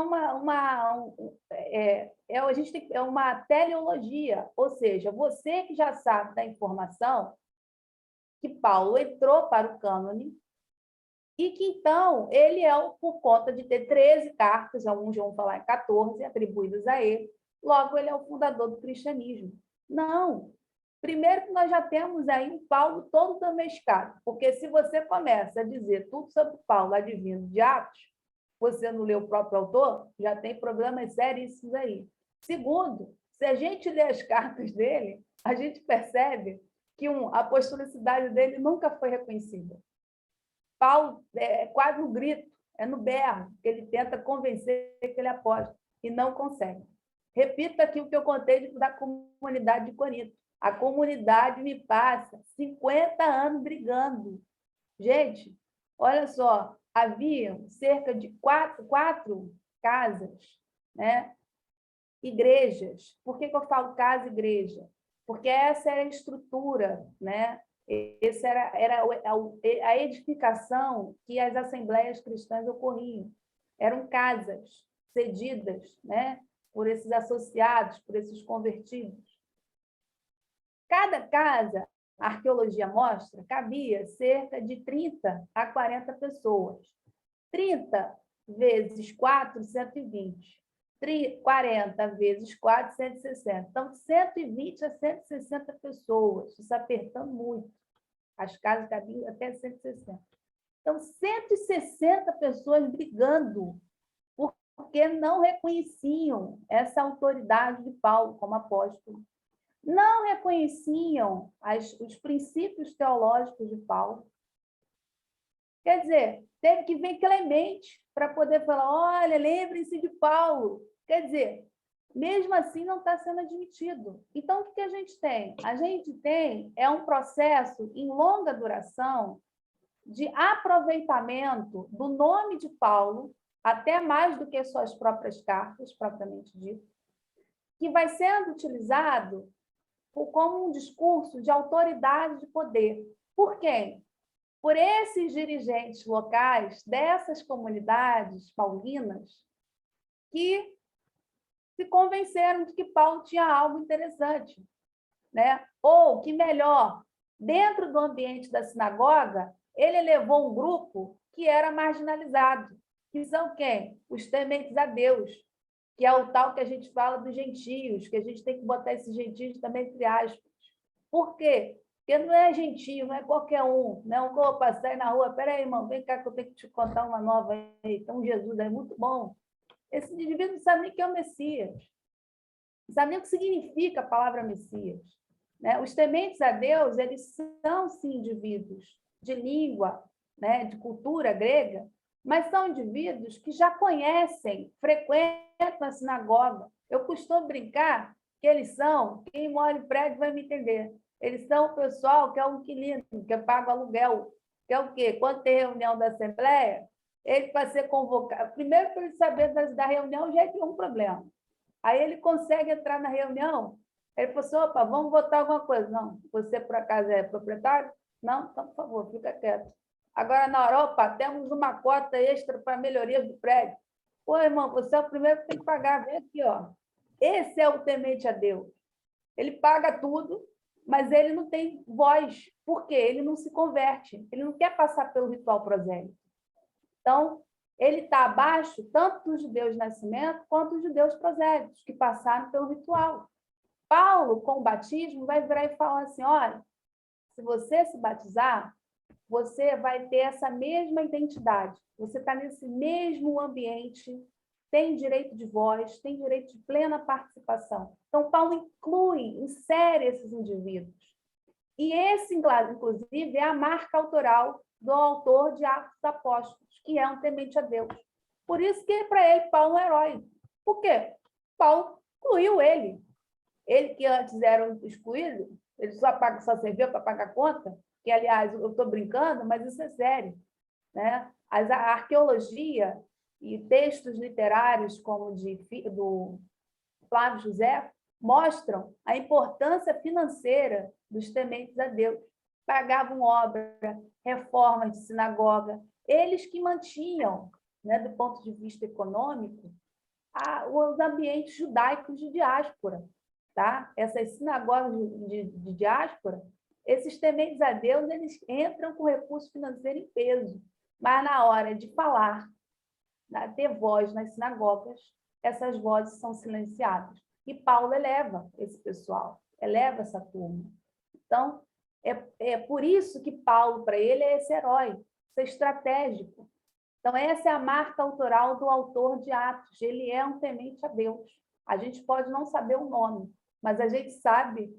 Speaker 3: uma teleologia, ou seja, você que já sabe da informação que Paulo entrou para o cânone e que, então, ele por conta de ter 13 cartas, alguns vão falar em 14, atribuídas a ele, logo ele é o fundador do cristianismo. Não. Primeiro que nós já temos aí um Paulo todo domesticado, porque se você começa a dizer tudo sobre Paulo advindo de Atos, você não lê o próprio autor, já tem problemas seríssimos aí. Segundo, se a gente lê as cartas dele, a gente percebe que a apostolicidade dele nunca foi reconhecida. Paulo é quase no grito, é no berro, que ele tenta convencer que ele é apóstolo, e não consegue. Repito aqui o que eu contei da comunidade de Corinto. A comunidade me passa 50 anos brigando. Gente, olha só, havia cerca de quatro casas, né? Igrejas. Por que eu falo casa e igreja? Porque essa era a estrutura, né? Essa era a edificação que as assembleias cristãs ocorriam. Eram casas cedidas, né, por esses associados, por esses convertidos. Cada casa, a arqueologia mostra, cabia cerca de 30 a 40 pessoas. 30 vezes 4, 120. 40 vezes 4, 160. Então, 120 a 160 pessoas, isso apertando muito. As casas cabiam até 160. Então, 160 pessoas brigando, porque não reconheciam essa autoridade de Paulo como apóstolo. não reconheciam os princípios teológicos de Paulo. Quer dizer, teve que vir Clemente para poder falar, olha, lembrem-se de Paulo. Quer dizer, mesmo assim não está sendo admitido. Então, o que a gente tem? A gente tem um processo em longa duração de aproveitamento do nome de Paulo, até mais do que suas próprias cartas, propriamente dito, que vai sendo utilizado como um discurso de autoridade de poder. Por quem? Por esses dirigentes locais dessas comunidades paulinas que se convenceram de que Paulo tinha algo interessante, né? Ou que, melhor, dentro do ambiente da sinagoga, ele levou um grupo que era marginalizado, que são quem? Os tementes a Deus, que é o tal que a gente fala dos gentios, que a gente tem que botar esses gentios também entre aspas. Por quê? Porque não é gentio, não é qualquer um, não vou passar aí na rua, peraí, irmão, vem cá que eu tenho que te contar uma nova aí, então Jesus é muito bom. Esse indivíduo não sabe nem quem é o Messias, não sabe nem o que significa a palavra Messias. Né? Os tementes a Deus, eles são, sim, indivíduos de língua, né, de cultura grega, mas são indivíduos que já conhecem, frequentam a sinagoga. Eu costumo brincar que eles são, quem mora em prédio vai me entender, eles são o pessoal que é o inquilino, que paga o aluguel, que é o quê? Quando tem reunião da Assembleia, ele vai ser convocado. Primeiro, para ele saber da reunião, já tem um problema. Aí ele consegue entrar na reunião, ele falou assim, opa, vamos votar alguma coisa. Não, você, por acaso, é proprietário? Não? Então, por favor, fica quieto. Agora, na Europa, temos uma cota extra para melhoria do prédio. Pô, irmão, você é o primeiro que tem que pagar. Vem aqui, ó. Esse é o temente a Deus. Ele paga tudo, mas ele não tem voz. Por quê? Ele não se converte. Ele não quer passar pelo ritual prosélito. Então, ele está abaixo tanto dos judeus de nascimento quanto dos judeus prosélitos, que passaram pelo ritual. Paulo, com o batismo, vai virar e falar assim, olha, se você se batizar, você vai ter essa mesma identidade, você está nesse mesmo ambiente, tem direito de voz, tem direito de plena participação. Então, Paulo insere esses indivíduos. E esse, inclusive, é a marca autoral do autor de Atos dos Apóstolos, que é um temente a Deus. Por isso que, para ele, Paulo é um herói. Por quê? Paulo incluiu ele. Ele que antes era um excluído, ele só serviu para pagar conta, que, aliás, eu estou brincando, mas isso é sério. Né? A arqueologia e textos literários, como do Flávio José, mostram a importância financeira dos tementes a Deus. Pagavam obra, reforma de sinagoga, eles que mantinham, né, do ponto de vista econômico, os ambientes judaicos de diáspora. Tá? Essas sinagogas de diáspora, esses tementes a Deus, eles entram com recurso financeiro em peso, mas na hora de falar, ter voz nas sinagogas, essas vozes são silenciadas. E Paulo eleva esse pessoal, eleva essa turma. Então, é por isso que Paulo, para ele, é esse herói, isso é estratégico. Então, essa é a marca autoral do autor de Atos, ele é um temente a Deus. A gente pode não saber o nome, mas a gente sabe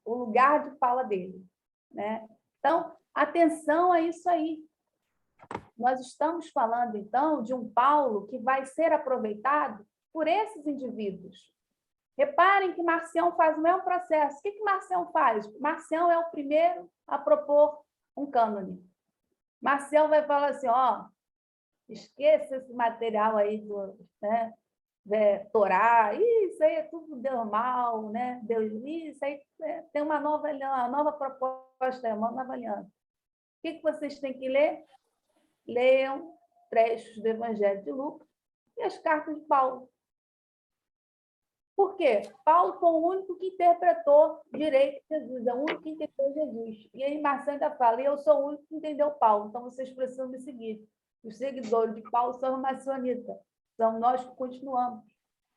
Speaker 3: o lugar de fala dele. Né? Então, atenção a isso aí. Nós estamos falando, então, de um Paulo que vai ser aproveitado por esses indivíduos. Reparem que Marcião faz o mesmo processo. O que Marcião faz? Marcião é o primeiro a propor um cânone. Marcião vai falar assim, ó, esqueça esse material aí do... Né? Torá, isso aí é tudo normal, né? Deus, isso aí tem uma nova proposta, uma nova aliança. O que vocês têm que ler? Leiam trechos do Evangelho de Lucas e as cartas de Paulo. Por quê? Paulo foi o único que interpretou direito Jesus, é o único que entendeu Jesus. E aí Marcião ainda fala, e eu sou o único que entendeu Paulo, então vocês precisam me seguir. Os seguidores de Paulo são os maçonitas. São nós que continuamos.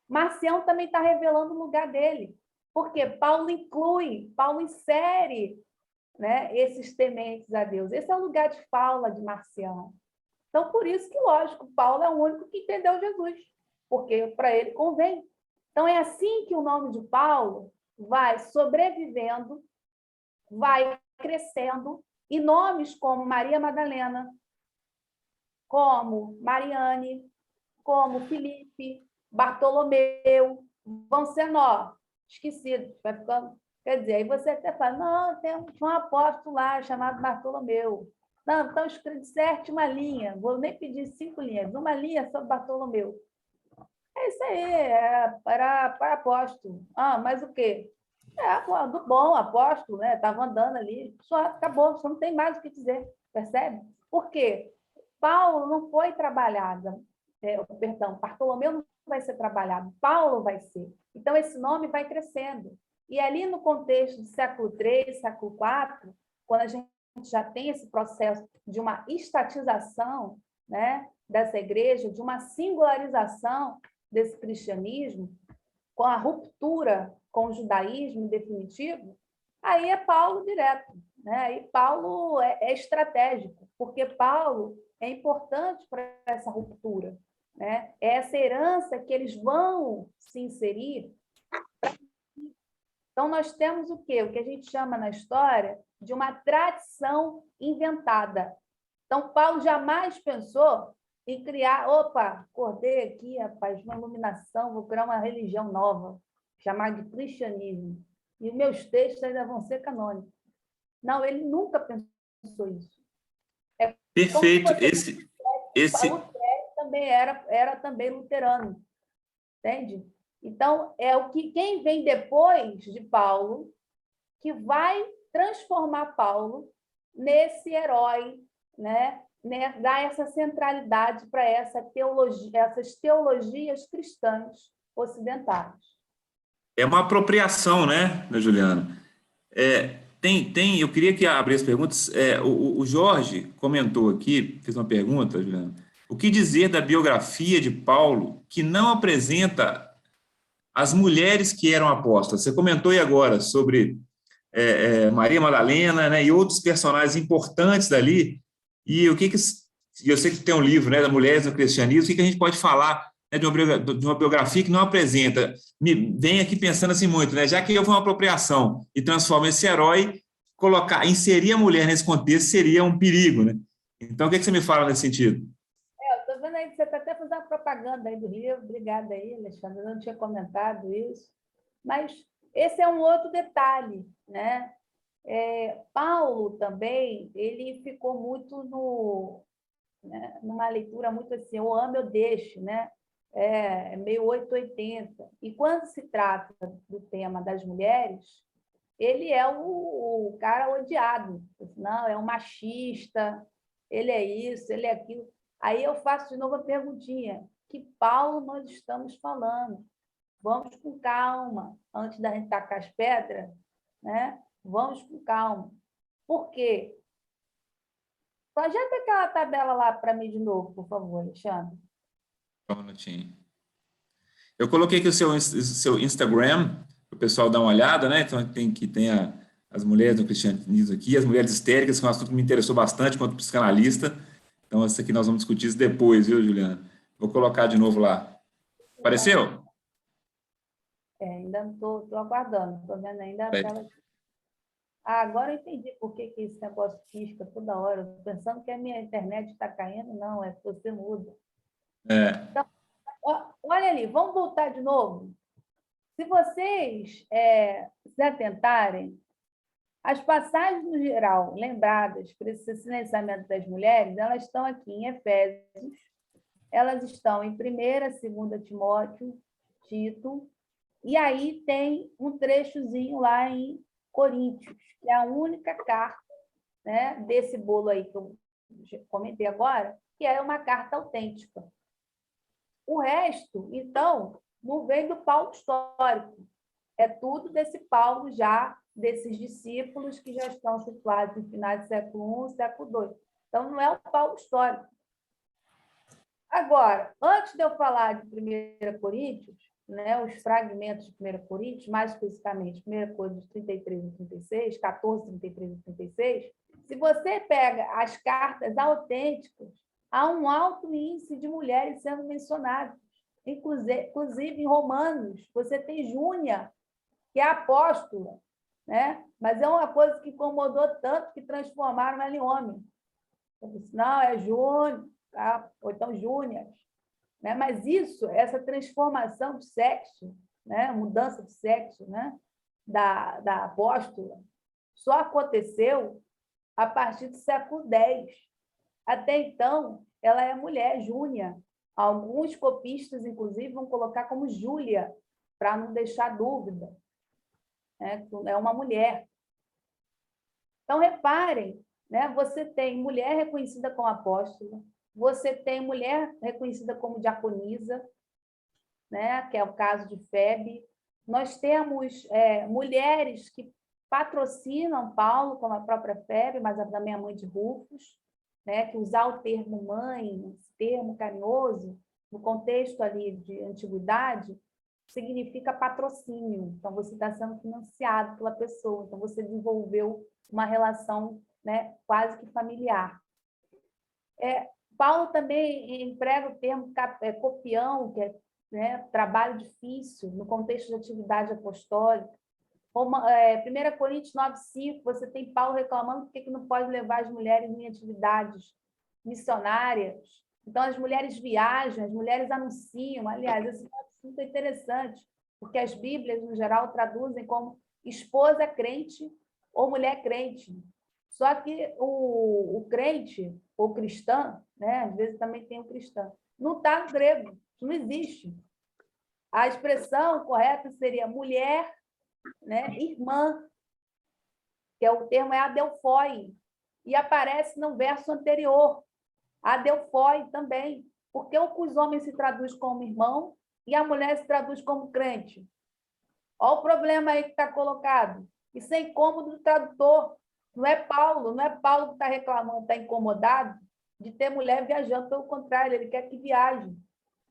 Speaker 3: Marcião também está revelando o lugar dele, porque Paulo Paulo insere, né, esses tementes a Deus. Esse é o lugar de fala de Marcião. Então, por isso que, lógico, Paulo é o único que entendeu Jesus, porque para ele convém. Então, é assim que o nome de Paulo vai sobrevivendo, vai crescendo, e nomes como Maria Madalena, como Mariane, como Felipe, Bartolomeu, vão sendo esquecidos. Vai ficando, quer dizer, aí você até fala, não, tinha um apóstolo lá chamado Bartolomeu. Não, então disserte uma linha, vou nem pedir 5 linhas, uma linha sobre Bartolomeu. É isso aí, era apóstolo. Mas o quê? Do bom apóstolo, né? Estava andando ali, só acabou, só não tem mais o que dizer, percebe? Por quê? Paulo não foi trabalhado, Bartolomeu não vai ser trabalhado, Paulo vai ser. Então, esse nome vai crescendo. E ali no contexto do século III, século IV, quando a gente já tem esse processo de uma estatização, né, dessa igreja, de uma singularização desse cristianismo, com a ruptura com o judaísmo definitivo, aí é Paulo direto. Né? Aí Paulo é estratégico, porque Paulo é importante para essa ruptura. Né? É essa herança que eles vão se inserir. Então, nós temos o quê? O que a gente chama na história de uma tradição inventada. Então, Paulo jamais pensou em criar, acordei aqui, rapaz, uma iluminação, vou criar uma religião nova, chamada de cristianismo. E os meus textos ainda vão ser canônicos. Não, ele nunca pensou isso.
Speaker 1: Perfeito.
Speaker 3: Lutero também era também luterano, entende? Então, quem vem depois de Paulo que vai transformar Paulo nesse herói, né? Dar essa centralidade para essas teologias cristãs ocidentais.
Speaker 1: É uma apropriação, né, Juliana? Eu queria que abrisse perguntas. O Jorge comentou aqui, fez uma pergunta, Juliana. O que dizer da biografia de Paulo que não apresenta as mulheres que eram apóstolas? Você comentou aí agora sobre Maria Madalena, né, e outros personagens importantes dali. E eu sei que tem um livro, né, da Mulheres no Cristianismo. O que a gente pode falar, né, de uma biografia que não apresenta? Vem aqui pensando assim muito, né, já que houve uma apropriação e transforma esse herói, inserir a mulher nesse contexto seria um perigo, né? Então, o que você me fala nesse sentido?
Speaker 3: Estou vendo aí que você está até fazendo propaganda aí do livro. Obrigada aí, Alexandre. Eu não tinha comentado isso. Mas esse é um outro detalhe, né? Paulo também, ele ficou muito numa leitura muito assim, eu amo, eu deixo, né? Meio 880. E quando se trata do tema das mulheres, ele é o cara odiado. Não, é um machista, ele é isso, ele é aquilo. Aí eu faço de novo a perguntinha: que Paulo nós estamos falando? Vamos com calma, antes da gente tacar as pedras, né? Vamos com calma. Por quê? Projeta aquela tabela lá para mim de novo, por favor, Alexandre.
Speaker 1: Só um minutinho. Eu coloquei aqui o seu Instagram, para o pessoal dar uma olhada, né? Então, tem as mulheres do cristianismo aqui, as mulheres histéricas, que é um assunto que me interessou bastante quanto psicanalista. Então, isso aqui nós vamos discutir isso depois, viu, Juliana? Vou colocar de novo lá. Apareceu?
Speaker 3: Ainda não estou aguardando, estou vendo ainda a tela. Agora eu entendi por que esse negócio pisca toda hora. Estou pensando que a minha internet está caindo. Não, é que você muda. Então, olha ali, vamos voltar de novo. Se vocês se atentarem, as passagens no geral lembradas para esse silenciamento das mulheres, elas estão aqui em Efésios, elas estão em 1ª, 2ª Timóteo, Tito, e aí tem um trechozinho lá em Coríntios, que é a única carta, né, desse bolo aí que eu comentei agora, que é uma carta autêntica. O resto, então, não vem do Paulo histórico. É tudo desse Paulo já, desses discípulos que já estão situados no final do século I, século II. Então, não é o Paulo histórico. Agora, antes de eu falar de 1 Coríntios, né, os fragmentos de 1 Coríntios, mais especificamente 1 Coríntios 33 e 36, 14, 33 e 36, se você pega as cartas autênticas, há um alto índice de mulheres sendo mencionadas. Inclusive, em Romanos, você tem Júnia que é apóstola, né? Mas é uma coisa que incomodou tanto que transformaram ela em homem. Eu disse, não, é Júnior, tá? Ou então Júnior. Né? Mas isso, essa transformação de sexo, né? Mudança de sexo, né? da apóstola, só aconteceu a partir do século X. Até então, ela é mulher, Júnia. Alguns copistas, inclusive, vão colocar como Júlia, para não deixar dúvida. É uma mulher. Então, reparem, né? Você tem mulher reconhecida como apóstola, você tem mulher reconhecida como diaconisa, né? Que é o caso de Febe. Nós temos mulheres que patrocinam Paulo, como a própria Febe, mas também a mãe de Rufus, né? Que usar o termo mãe, esse termo carinhoso, no contexto ali de antiguidade, significa patrocínio. Então, você está sendo financiado pela pessoa, então você desenvolveu uma relação, né, quase que familiar. Paulo também emprega o termo copião, que é, né, trabalho difícil, no contexto de atividade apostólica. 1 Coríntios 9:5, você tem Paulo reclamando porque que não pode levar as mulheres em atividades missionárias. Então, as mulheres viajam, as mulheres anunciam. Aliás, esse assunto é interessante, porque as Bíblias, no geral, traduzem como esposa crente ou mulher crente. Só que o crente, ou cristã, né? Às vezes também tem o cristão, não está no grego, não existe. A expressão correta seria mulher, né? Irmã, que o termo é adelphoi, e aparece no verso anterior, adelphoi também, porque os homens se traduz como irmão e a mulher se traduz como crente. Olha o problema aí que está colocado. Isso é incômodo do tradutor. Não é Paulo que está reclamando, está incomodado de ter mulher viajando, pelo contrário, ele quer que viaje.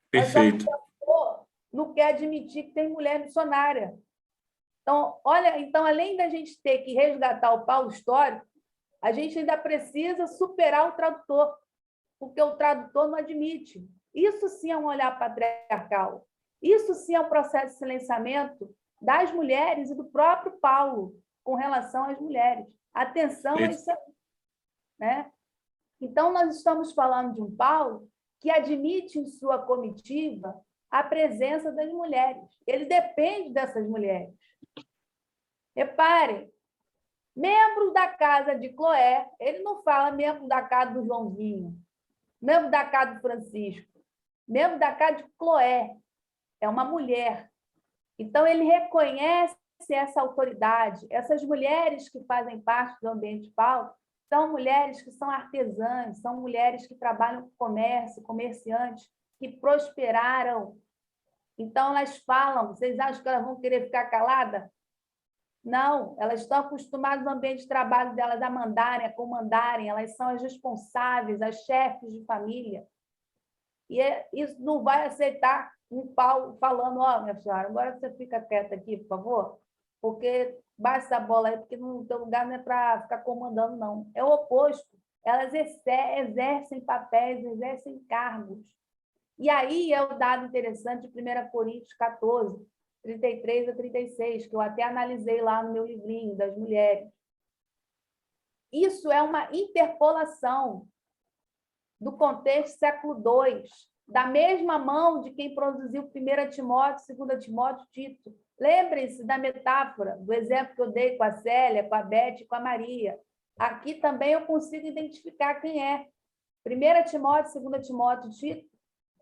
Speaker 1: Perfeito.
Speaker 3: Mas o tradutor não quer admitir que tem mulher missionária. Então, olha, então, além da gente ter que resgatar o Paulo histórico, a gente ainda precisa superar o tradutor, porque o tradutor não admite. Isso sim é um olhar patriarcal. Isso sim é um processo de silenciamento das mulheres e do próprio Paulo com relação às mulheres. Atenção a isso aí, né? Então, nós estamos falando de um Paulo que admite em sua comitiva a presença das mulheres. Ele depende dessas mulheres. Reparem, membro da casa de Cloé, ele não fala membro da casa do Joãozinho, membro da casa do Francisco, membro da casa de Cloé, é uma mulher. Então, ele reconhece essa autoridade. Essas mulheres que fazem parte do ambiente de Paulo são mulheres que são artesãs, são mulheres que trabalham com comércio, comerciantes, que prosperaram. Então, elas falam, vocês acham que elas vão querer ficar caladas? Não, elas estão acostumadas no ambiente de trabalho delas a mandarem, a comandarem, elas são as responsáveis, as chefes de família. E isso não vai aceitar um Paulo falando, minha senhora, agora você fica quieta aqui, por favor, porque baixa essa bola aí, porque no teu lugar não é para ficar comandando, não. É o oposto. Elas exercem papéis, exercem cargos. E aí é o dado interessante de 1 Coríntios 14, 33 a 36, que eu até analisei lá no meu livrinho das mulheres. Isso é uma interpolação do contexto século II, da mesma mão de quem produziu 1 Timóteo, 2 Timóteo, Tito. Lembrem-se da metáfora, do exemplo que eu dei com a Célia, com a Beth e com a Maria. Aqui também eu consigo identificar quem é. 1 Timóteo, 2 Timóteo, Tito,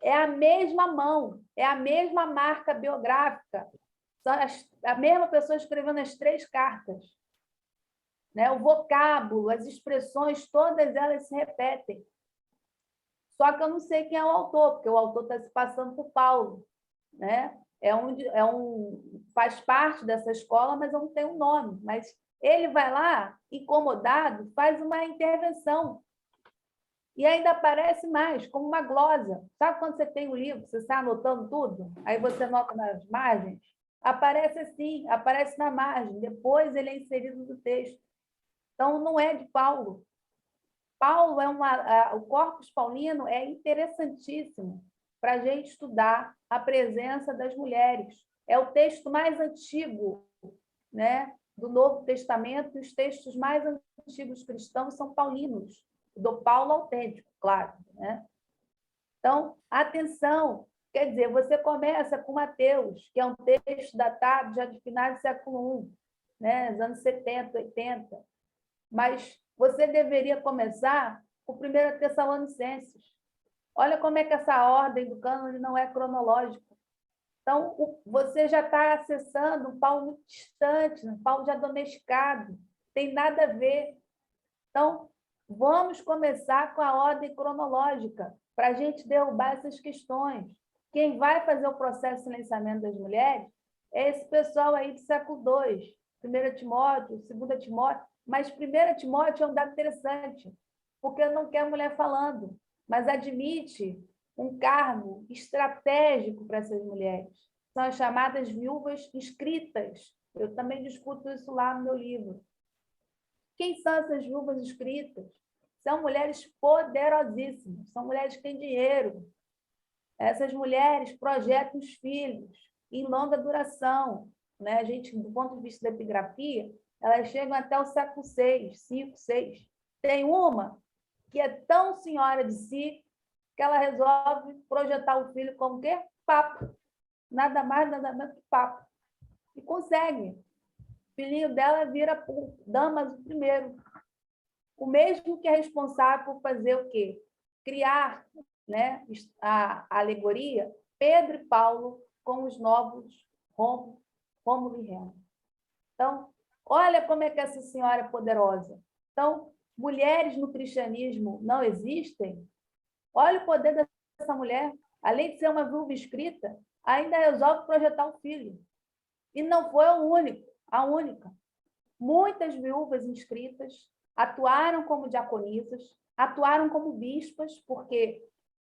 Speaker 3: é a mesma mão, é a mesma marca biográfica. São a mesma pessoa escrevendo as 3 cartas. Né? O vocábulo, as expressões, todas elas se repetem. Só que eu não sei quem é o autor, porque o autor está se passando por Paulo. Né? Faz parte dessa escola, mas eu não tenho um nome. Mas ele vai lá, incomodado, faz uma intervenção. E ainda aparece mais, como uma glosa. Sabe quando você tem um livro, você está anotando tudo? Aí você anota nas margens? Aparece assim, aparece na margem. Depois ele é inserido no texto. Então, não é de Paulo. Paulo o Corpus Paulino é interessantíssimo para a gente estudar a presença das mulheres. é o texto mais antigo, né, do Novo Testamento, e os textos mais antigos cristãos são paulinos, do Paulo autêntico, claro, né? Então, atenção, quer dizer, você começa com Mateus, que é um texto datado já de finais do século I, né, nos anos 70, 80, mas você deveria começar com 1 Tessalonicenses. Olha como é que essa ordem do cânone não é cronológica. Então, você já está acessando um Paulo muito distante, um Paulo já domesticado, tem nada a ver. Então, vamos começar com a ordem cronológica, para a gente derrubar essas questões. Quem vai fazer o processo de silenciamento das mulheres é esse pessoal aí do século II, 1 Timóteo, 2 Timóteo, mas 1 Timóteo é um dado interessante, porque não quer mulher falando, mas admite um cargo estratégico para essas mulheres. São as chamadas viúvas inscritas. Eu também discuto isso lá no meu livro. Quem são essas viúvas inscritas? São mulheres poderosíssimas, são mulheres que têm dinheiro. Essas mulheres projetam os filhos em longa duração, né? A gente, do ponto de vista da epigrafia, elas chegam até o século VI, V, VI. Tem uma que é tão senhora de si que ela resolve projetar o filho como quê? Papa. Nada mais, nada menos que papa. E consegue. O filhinho dela vira Damaso I. O mesmo que é responsável por fazer o quê? Criar, né, a alegoria Pedro e Paulo com os novos Rômulo e Remo. Então, olha como é que essa senhora é poderosa. Então, mulheres no cristianismo não existem? Olha o poder dessa mulher. Além de ser uma viúva inscrita, ainda resolve projetar um filho. E não foi a única. Muitas viúvas inscritas atuaram como diaconisas, atuaram como bispas, porque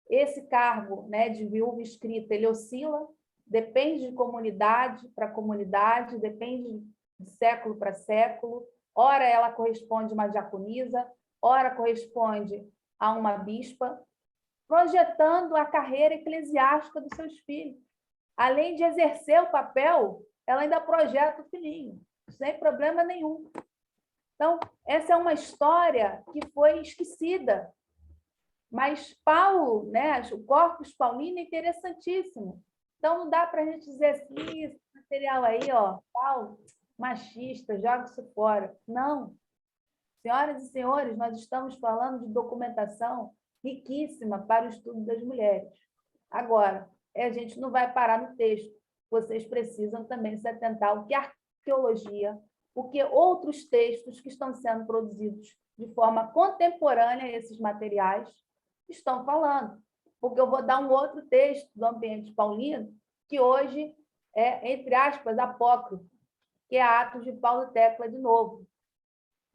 Speaker 3: esse cargo, né, de viúva inscrita, ele oscila, depende de comunidade para comunidade, depende de século para século. Ora ela corresponde a uma diaconisa, ora corresponde a uma bispa, projetando a carreira eclesiástica dos seus filhos. Além de exercer o papel, ela ainda projeta o filhinho, sem problema nenhum. Então, essa é uma história que foi esquecida. Mas Paulo, né, o Corpus Paulino é interessantíssimo. Então, não dá para a gente dizer assim, esse material aí, ó, Paulo, machista, joga isso fora. Não. Senhoras e senhores, nós estamos falando de documentação riquíssima para o estudo das mulheres. Agora, a gente não vai parar no texto. Vocês precisam também se atentar ao que a arqueologia, o que outros textos que estão sendo produzidos de forma contemporânea a esses materiais estão falando. Porque eu vou dar um outro texto do ambiente paulino, que hoje é, entre aspas, apócrifo, que é Atos de Paulo e Tecla, de novo.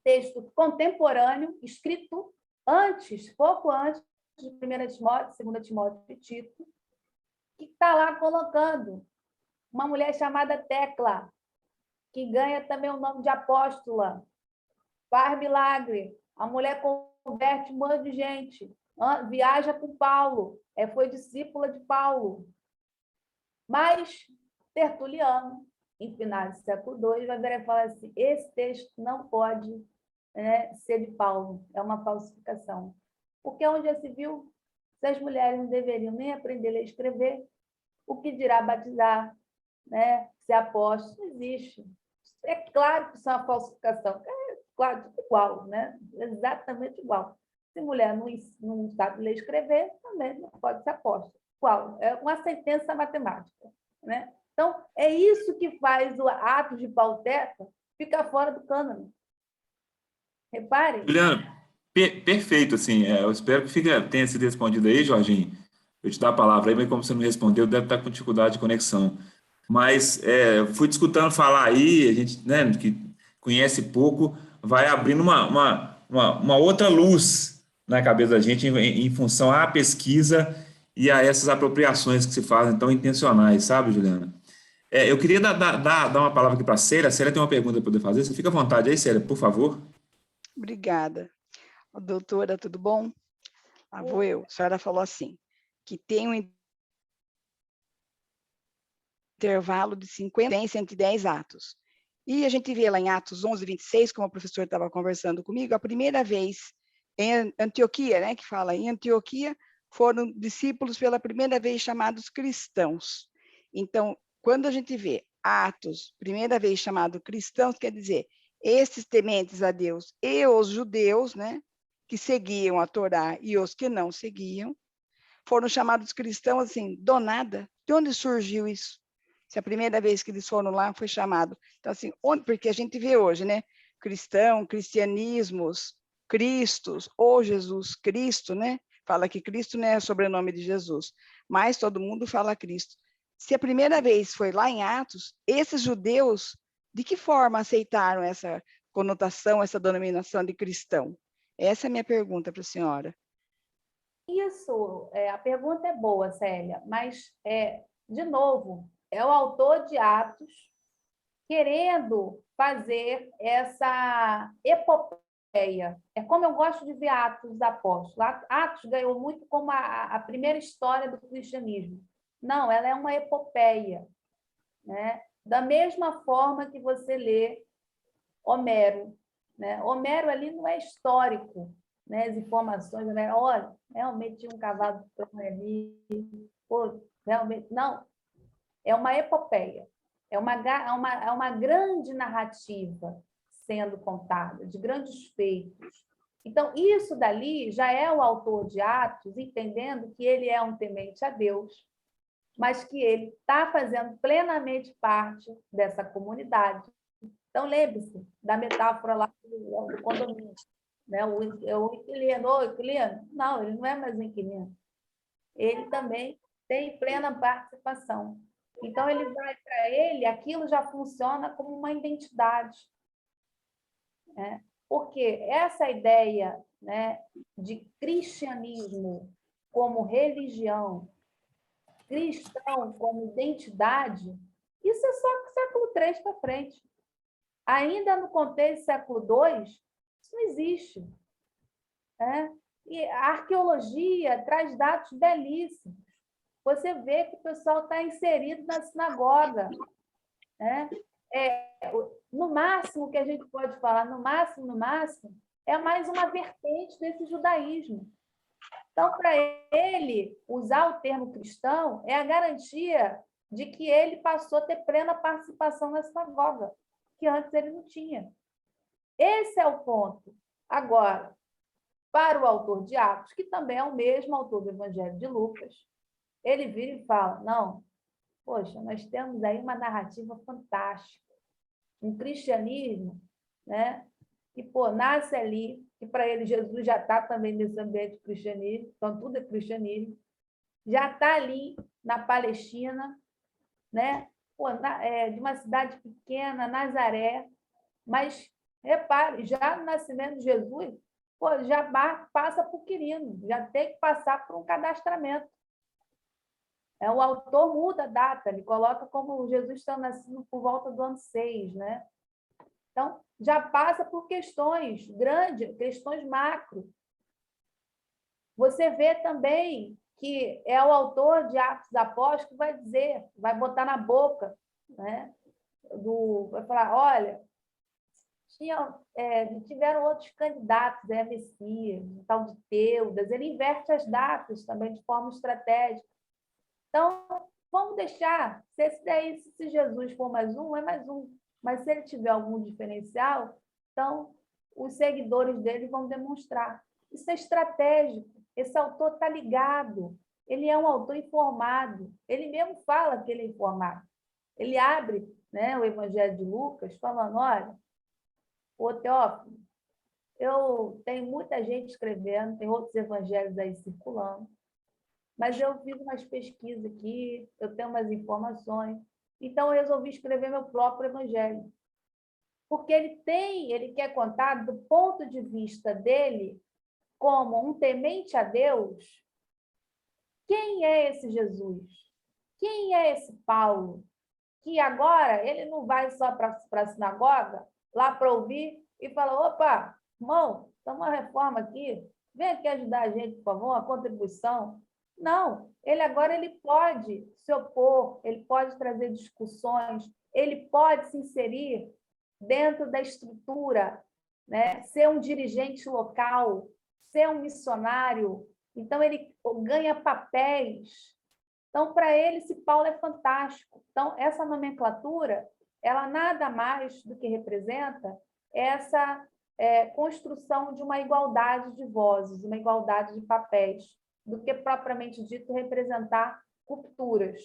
Speaker 3: Texto contemporâneo, escrito antes, pouco antes de 1 Timóteo, 2 Timóteo e Tito, que está lá colocando uma mulher chamada Tecla, que ganha também o nome de apóstola, faz milagre, a mulher converte um monte de gente, viaja com Paulo, foi discípula de Paulo. Mas Tertuliano, em finais do século II, vai virar e falar assim, esse texto não pode, né, ser de Paulo, é uma falsificação. Porque onde já se viu, se as mulheres não deveriam nem aprender a ler e escrever, o que dirá batizar, né, ser apóstolo, não existe. É claro que isso é uma falsificação, é claro, tudo igual, né? Exatamente igual. Se mulher não sabe ler e escrever, também não pode ser apóstolo. Igual, é uma sentença matemática, né? Então, é isso que faz o Atos de Paulo Tecla ficar fora do cânone. Reparem.
Speaker 1: Juliana, perfeito, assim, eu espero que tenha sido respondido aí, Jorginho. Eu te dar a palavra aí, mas como você não respondeu, deve estar com dificuldade de conexão. Mas fui te escutando falar aí, a gente, né, que conhece pouco, vai abrindo uma outra luz na cabeça da gente em função à pesquisa e a essas apropriações que se fazem tão intencionais, sabe, Juliana? Eu queria dar uma palavra aqui para a Célia. A Célia tem uma pergunta para poder fazer. Você fica à vontade aí, Célia, por favor.
Speaker 4: Obrigada. Doutora, tudo bom? Vou eu. A senhora falou assim, que tem um intervalo de 50 em 110 atos. E a gente vê lá em Atos 11, 26, como o professor estava conversando comigo, a primeira vez em Antioquia, né, que fala em Antioquia, foram discípulos pela primeira vez chamados cristãos. Então, quando a gente vê Atos, primeira vez chamado cristãos, quer dizer, esses tementes a Deus e os judeus, né, que seguiam a Torá e os que não seguiam, foram chamados cristãos assim, do nada. De onde surgiu isso? Se a primeira vez que eles foram lá foi chamado. Então, assim, porque a gente vê hoje, né? Cristão, cristianismos, Cristos, ou Jesus Cristo, né? Fala que Cristo não é sobrenome de Jesus, mas todo mundo fala Cristo. Se a primeira vez foi lá em Atos, esses judeus, de que forma aceitaram essa conotação, essa denominação de cristão? Essa é a minha pergunta para a senhora.
Speaker 3: Isso, a pergunta é boa, Célia, mas, de novo, é o autor de Atos querendo fazer essa epopeia. É como eu gosto de ver Atos dos Apóstolos. Atos ganhou muito como a primeira história do cristianismo. Não, ela é uma epopeia, né? Da mesma forma que você lê Homero, né? Homero ali não é histórico, né? As informações, né? Olha, realmente tinha um cavalo de Troia ali, pô, realmente, não, é uma epopeia, é uma grande narrativa sendo contada, de grandes feitos. Então, isso dali já é o autor de Atos, entendendo que ele é um temente a Deus, mas que ele está fazendo plenamente parte dessa comunidade. Então, lembre-se da metáfora lá do condomínio. Né? O inquilino, inquilino? Não, ele não é mais um inquilino. Ele também tem plena participação. Então, ele vai para ele, aquilo já funciona como uma identidade. Né? Porque essa ideia, né, de cristianismo como religião, cristão como identidade, isso é só do século III para frente. Ainda no contexto do século II, isso não existe. Né? E a arqueologia traz dados belíssimos. Você vê que o pessoal está inserido na sinagoga. Né? No máximo que a gente pode falar, no máximo, é mais uma vertente desse judaísmo. Então, para ele, usar o termo cristão é a garantia de que ele passou a ter plena participação na sinagoga, que antes ele não tinha. Esse é o ponto. Agora, para o autor de Atos, que também é o mesmo autor do Evangelho de Lucas, ele vira e fala, não, poxa, nós temos aí uma narrativa fantástica, um cristianismo, né, que nasce ali, que para ele Jesus já está também nesse ambiente de cristianismo, então tudo é cristianismo, já está ali na Palestina, né, de uma cidade pequena, Nazaré, mas, repare, já no nascimento de Jesus, já passa por Quirino, já tem que passar por um cadastramento. O autor muda a data, ele coloca como Jesus está nascido por volta do ano 6, né? Então, já passa por questões grandes, questões macro. Você vê também que é o autor de Atos dos Apóstolos que vai dizer, vai botar na boca, né? Vai falar, olha, tiveram outros candidatos a Messias, o tal de Teudas, ele inverte as datas também de forma estratégica. Então, vamos deixar, se Jesus for mais um, é mais um, mas se ele tiver algum diferencial, então os seguidores dele vão demonstrar. Isso é estratégico, esse autor está ligado, ele é um autor informado, ele mesmo fala que ele é informado. Ele abre, né, o Evangelho de Lucas falando, olha, ô Teófilo, eu tenho muita gente escrevendo, tem outros evangelhos aí circulando, mas eu fiz umas pesquisas aqui, eu tenho umas informações, então eu resolvi escrever meu próprio evangelho. Porque ele quer contar do ponto de vista dele, como um temente a Deus, quem é esse Jesus? Quem é esse Paulo? Que agora ele não vai só para a sinagoga, lá para ouvir, e fala, opa, irmão, tem uma reforma aqui, vem aqui ajudar a gente, por favor, uma contribuição. Não, ele pode se opor, ele pode trazer discussões, ele pode se inserir dentro da estrutura, né? Ser um dirigente local, ser um missionário. Então, ele ganha papéis. Então, para ele, esse Paulo é fantástico. Então, essa nomenclatura, ela nada mais do que representa essa construção de uma igualdade de vozes, uma igualdade de papéis, do que propriamente dito representar rupturas.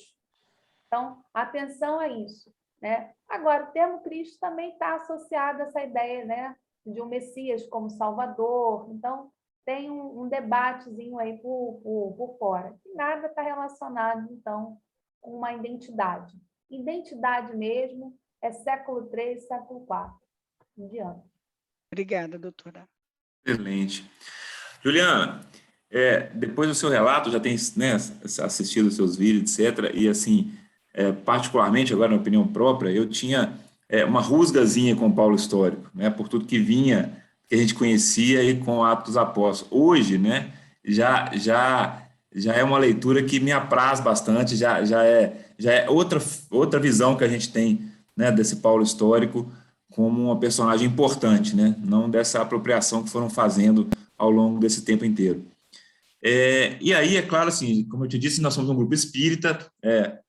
Speaker 3: Então, atenção a isso, né? Agora, o termo Cristo também está associado a essa ideia, né, de um Messias como Salvador. Então, tem um debatezinho aí por fora. E nada está relacionado, então, com uma identidade. Identidade mesmo é século III, século IV, em diante.
Speaker 4: Obrigada, doutora.
Speaker 1: Excelente. Juliana, depois do seu relato, já tem, né, assistido os seus vídeos, etc., e assim, particularmente, agora na opinião própria, eu tinha uma rusgazinha com o Paulo histórico, né, por tudo que vinha, que a gente conhecia e com Atos dos Apóstolos. Hoje, né, já é uma leitura que me apraz bastante, já é outra visão que a gente tem, né, desse Paulo histórico como uma personagem importante, né, não dessa apropriação que foram fazendo ao longo desse tempo inteiro. E aí, é claro, assim, como eu te disse, nós somos um grupo espírita,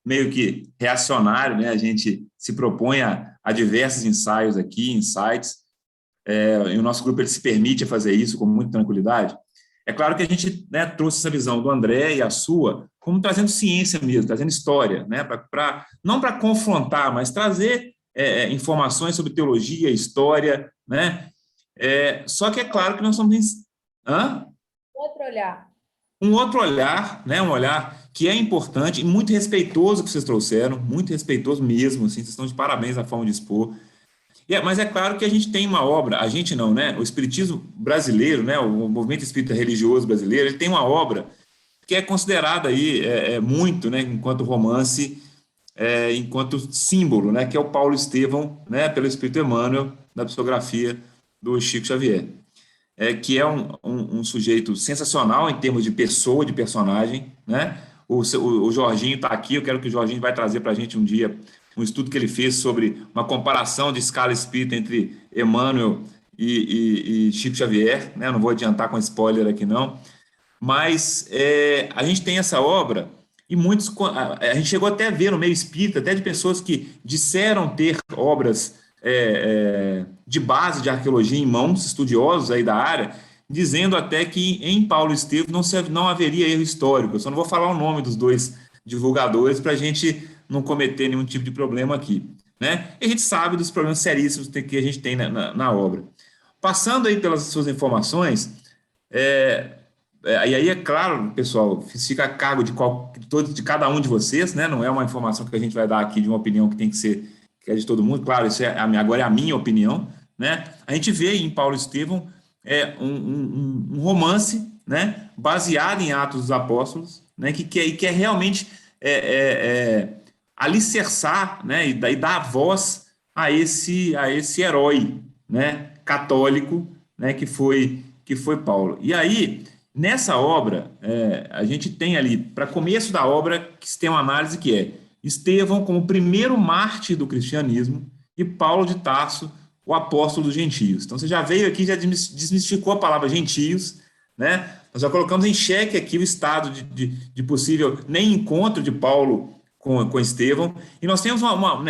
Speaker 1: meio que reacionário, né? A gente se propõe a diversos ensaios aqui, insights, e o nosso grupo ele se permite fazer isso com muita tranquilidade. É claro que a gente, né, trouxe essa visão do André e a sua, como trazendo ciência mesmo, trazendo história, né? Não para confrontar, mas trazer informações sobre teologia, história, né? Só que é claro que nós somos...
Speaker 3: Outro olhar.
Speaker 1: Um outro olhar, né? Um olhar que é importante e muito respeitoso que vocês trouxeram, muito respeitoso mesmo, assim, vocês estão de parabéns na forma de expor. Mas é claro que a gente tem uma obra, a gente não, né? O espiritismo brasileiro, né? O movimento espírita religioso brasileiro, ele tem uma obra que é considerada aí muito, né? Enquanto romance, enquanto símbolo, né? Que é o Paulo Estevão, né? Pelo Espírito Emmanuel, da psicografia do Chico Xavier. Que é um sujeito sensacional em termos de pessoa, de personagem, né? O Jorginho está aqui, eu quero que o Jorginho vai trazer para a gente um dia um estudo que ele fez sobre uma comparação de escala espírita entre Emmanuel e Chico Xavier, né? Não vou adiantar com spoiler aqui não, mas a gente tem essa obra e muitos, a gente chegou até a ver no meio espírita, até de pessoas que disseram ter obras de base de arqueologia em mãos, estudiosos aí da área, dizendo até que em Paulo Estevão não haveria erro histórico. Eu só não vou falar o nome dos dois divulgadores para a gente não cometer nenhum tipo de problema aqui, né? E a gente sabe dos problemas seríssimos que a gente tem na obra. Passando aí pelas suas informações, e aí é claro, pessoal, fica a cargo de cada um de vocês, né? Não é uma informação que a gente vai dar aqui de uma opinião que tem que ser que é de todo mundo, claro, isso agora é a minha opinião, né? A gente vê em Paulo Estevão um romance, né, baseado em Atos dos Apóstolos, né, que quer realmente alicerçar, né, e dar voz a esse herói, né, católico, né, que foi Paulo. E aí, nessa obra, a gente tem ali, para começo da obra, que se tem uma análise que é Estevão como o primeiro mártir do cristianismo e Paulo de Tarso, o apóstolo dos gentios. Então, você já veio aqui, já desmistificou a palavra gentios, né? Nós já colocamos em xeque aqui o estado de possível nem encontro de Paulo com Estevão. E nós temos,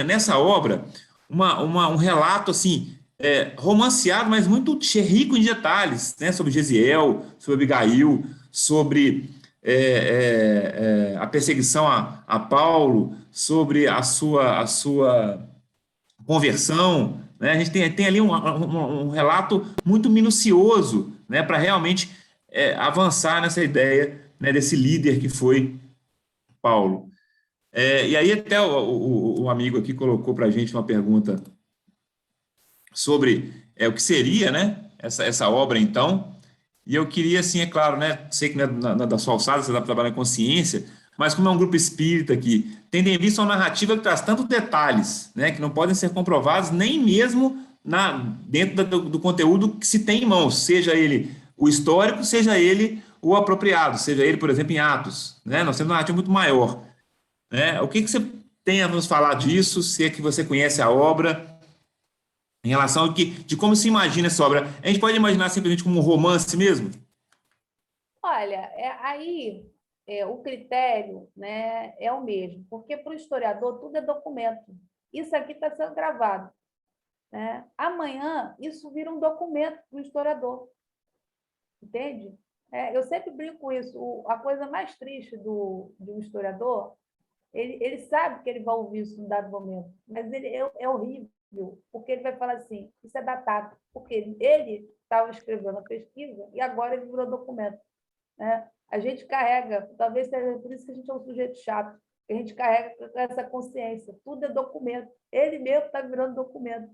Speaker 1: nessa obra, um relato, assim, romanceado, mas muito rico em detalhes, né? Sobre Gesiel, sobre Abigail, sobre... a perseguição a Paulo, sobre a sua conversão, né? A gente tem ali um relato muito minucioso, né, para realmente avançar nessa ideia, né, desse líder que foi Paulo. E aí até o amigo aqui colocou para a gente uma pergunta sobre o que seria, né, essa obra, então. E eu queria, assim, é claro, né, sei que não é da sua alçada, você está trabalhando com ciência, mas como é um grupo espírita aqui, tendo em vista uma narrativa que traz tantos detalhes, né, que não podem ser comprovados nem mesmo dentro do conteúdo que se tem em mãos, seja ele o histórico, seja ele ou apropriado, seja ele, por exemplo, em Atos, né? Nós temos uma narrativa muito maior, né? O que você tem a nos falar disso, se é que você conhece a obra, em relação ao de como se imagina essa obra? A gente pode imaginar simplesmente como um romance mesmo?
Speaker 3: Olha, o critério, né, é o mesmo, porque para o historiador tudo é documento. Isso aqui está sendo gravado, né? Amanhã isso vira um documento para o historiador, entende? Eu sempre brinco com isso. A coisa mais triste de um historiador, ele sabe que ele vai ouvir isso em dado momento, mas é horrível, porque ele vai falar assim, isso é datado, porque ele estava escrevendo a pesquisa e agora ele virou documento, né? A gente carrega, talvez seja por isso que a gente é um sujeito chato, que a gente carrega com essa consciência, tudo é documento, ele mesmo está virando documento,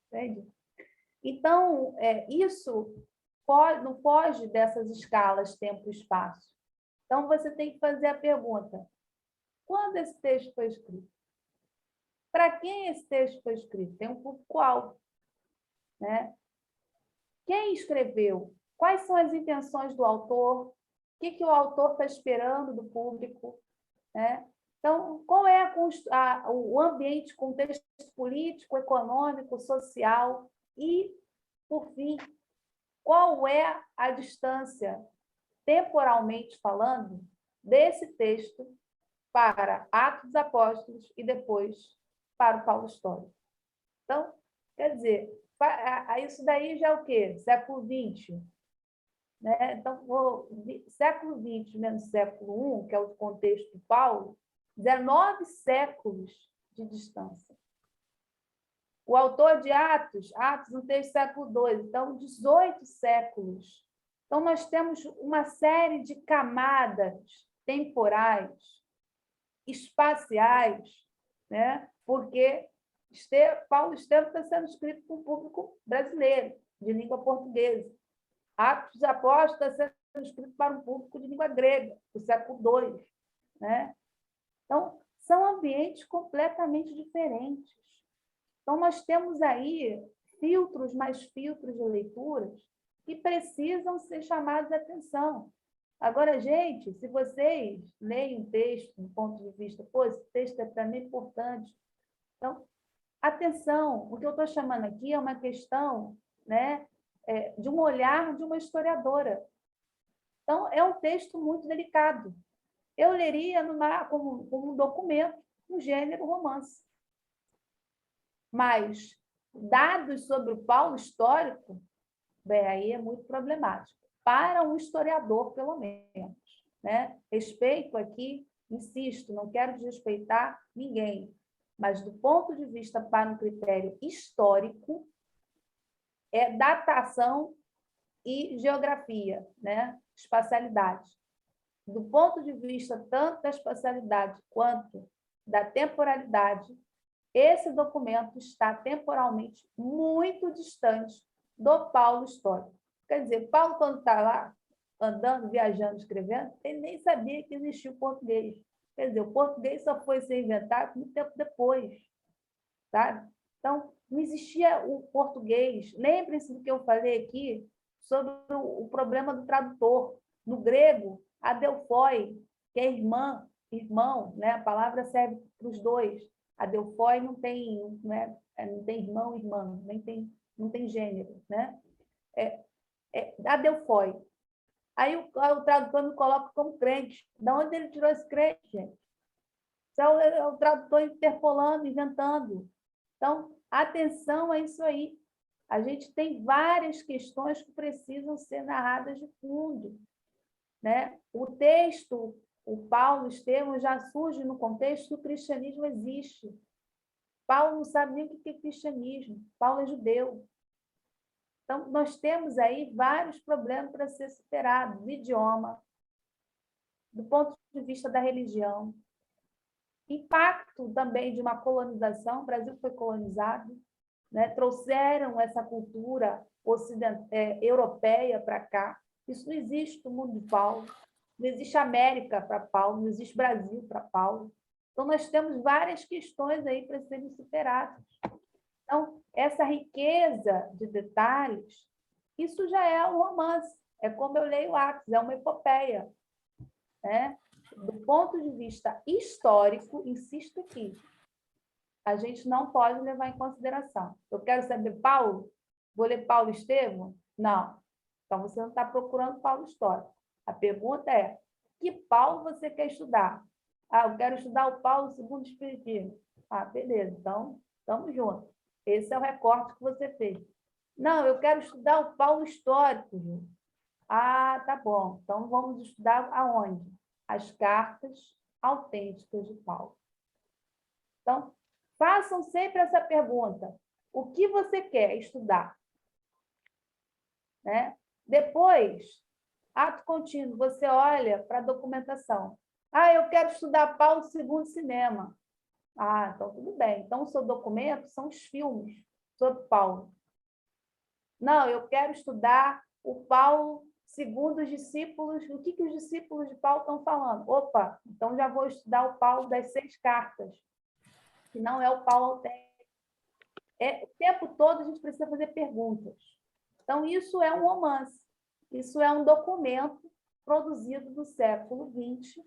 Speaker 3: entende? Então, isso não foge dessas escalas tempo e espaço. Então, você tem que fazer a pergunta, quando esse texto foi escrito? Para quem esse texto foi escrito? Tem um público-alvo, né? Quem escreveu? Quais são as intenções do autor? O que o autor está esperando do público, né? Então, qual é o ambiente, contexto político, econômico, social e, por fim, qual é a distância, temporalmente falando, desse texto para Atos dos Apóstolos e depois para o Paulo Histórico? Então, quer dizer, isso daí já é o quê? Século XX. Né? Então, século XX menos século I, que é o contexto do Paulo, 19 séculos de distância. O autor de Atos no texto século II, então 18 séculos. Então, nós temos uma série de camadas temporais, espaciais, né? Porque Paulo Estevam está sendo escrito para o público brasileiro, de língua portuguesa. Atos dos Apóstolos está sendo escrito para um público de língua grega, do século II, né? Então, são ambientes completamente diferentes. Então, nós temos aí filtros mais filtros de leituras que precisam ser chamados a atenção. Agora, gente, se vocês leem um texto do ponto de vista, esse texto é para mim importante. Então, atenção, o que eu estou chamando aqui é uma questão, né, de um olhar de uma historiadora. Então, é um texto muito delicado. Eu leria como um documento, um gênero romance. Mas dados sobre o Paulo Histórico, bem, aí é muito problemático. Para um historiador, pelo menos, né? Respeito aqui, insisto, não quero desrespeitar ninguém, mas do ponto de vista para um critério histórico, é datação e geografia, né? Espacialidade. Do ponto de vista tanto da espacialidade quanto da temporalidade, esse documento está temporalmente muito distante do Paulo Histórico. Quer dizer, Paulo, quando está lá, andando, viajando, escrevendo, ele nem sabia que existia o português. Quer dizer, o português só foi ser inventado muito tempo depois. Sabe? Então, não existia o português. Lembrem-se do que eu falei aqui sobre o problema do tradutor. No grego, adelphoi, que é irmão, né? A palavra serve para os dois. Adelphoi não tem, né? Não tem irmão, irmã, não tem gênero, né? Adelphoi. Aí o tradutor me coloca como crente. De onde ele tirou esse crente, gente? Então, é o tradutor interpolando, inventando. Então, atenção a isso aí. A gente tem várias questões que precisam ser narradas de fundo, né? O texto, o Paulo Estevam, já surge no contexto que o cristianismo existe. Paulo não sabe nem o que é cristianismo. Paulo é judeu. Então, nós temos aí vários problemas para ser superados, do idioma, do ponto de vista da religião, impacto também de uma colonização. O Brasil foi colonizado, né? Trouxeram essa cultura europeia para cá. Isso não existe no mundo de Paulo, não existe América para Paulo, não existe Brasil para Paulo. Então, nós temos várias questões aí para serem superadas. Então, essa riqueza de detalhes, isso já é um romance. É como eu leio Atos, é uma epopeia, né? Do ponto de vista histórico, insisto aqui, a gente não pode levar em consideração. Eu quero saber Paulo? Vou ler Paulo e Estevão? Não. Então, você não está procurando Paulo histórico. A pergunta é, que Paulo você quer estudar? Ah, eu quero estudar o Paulo segundo o Espiritismo. Ah, beleza. Então, estamos juntos. Esse é o recorte que você fez. Não, eu quero estudar o Paulo histórico, Ju. Ah, tá bom. Então, vamos estudar aonde? As cartas autênticas de Paulo. Então, façam sempre essa pergunta. O que você quer estudar? Né? Depois, ato contínuo, você olha para a documentação. Ah, eu quero estudar Paulo II cinema. Ah, então tudo bem. Então, o seu documento são os filmes sobre Paulo. Não, eu quero estudar o Paulo segundo os discípulos. O que os discípulos de Paulo estão falando? Opa, então já vou estudar o Paulo das 6 cartas, que não é o Paulo autêntico. O tempo todo a gente precisa fazer perguntas. Então, isso é um romance. Isso é um documento produzido no século XX,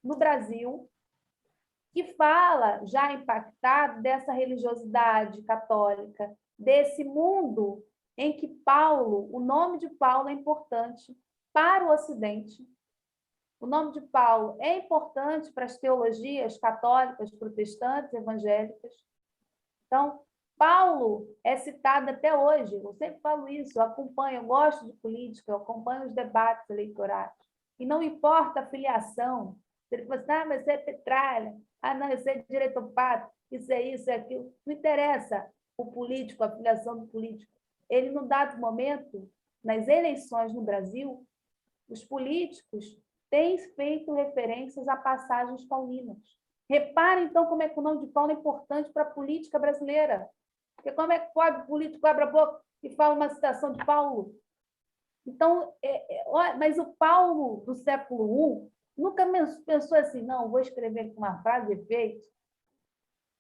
Speaker 3: no Brasil, que fala, já impactado, dessa religiosidade católica, desse mundo em que Paulo, o nome de Paulo é importante para o Ocidente. O nome de Paulo é importante para as teologias católicas, protestantes, evangélicas. Então, Paulo é citado até hoje. Eu sempre falo isso, eu acompanho, eu gosto de política, eu acompanho os debates eleitorais. E não importa a filiação. Se ele fala assim, ah, mas você é petralha, ah, não, você é direitopata, isso é isso, é aquilo. Não interessa o político, a filiação do político. Ele, num dado momento, nas eleições no Brasil, os políticos têm feito referências a passagens paulinas. Reparem, então, como é que o nome de Paulo é importante para a política brasileira. Porque como é que pode o político abrir a boca e fala uma citação de Paulo? Então, mas o Paulo do século I nunca pensou assim, não, vou escrever uma frase de efeito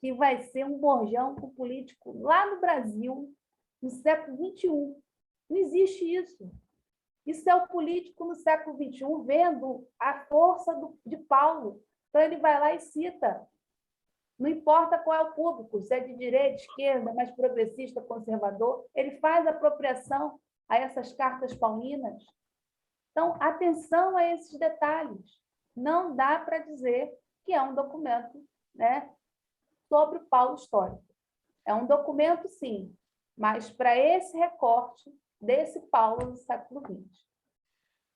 Speaker 3: que vai ser um bordão para o político lá no Brasil, no século XXI. Não existe isso. Isso é o político no século XXI vendo a força de Paulo. Então, ele vai lá e cita. Não importa qual é o público, se é de direita, esquerda, mais progressista, conservador, ele faz apropriação a essas cartas paulinas. Então, atenção a esses detalhes. Não dá para dizer que é um documento, né, sobre o Paulo histórico. É um documento, sim, mas para esse recorte desse Paulo do século XX.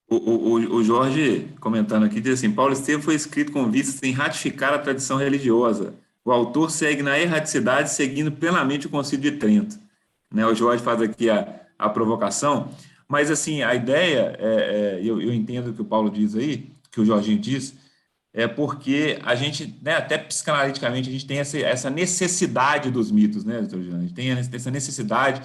Speaker 1: O Jorge, comentando aqui, diz assim, Paulo Estevam foi escrito com vistas em ratificar a tradição religiosa. O autor segue na erraticidade, seguindo plenamente o Concílio de Trento. Né? O Jorge faz aqui a provocação, mas assim, a ideia, eu entendo o que o Paulo diz aí, que o Jorginho diz, é porque a gente, né, até psicanaliticamente, a gente tem essa necessidade dos mitos, né, doutor Jean? A gente tem essa necessidade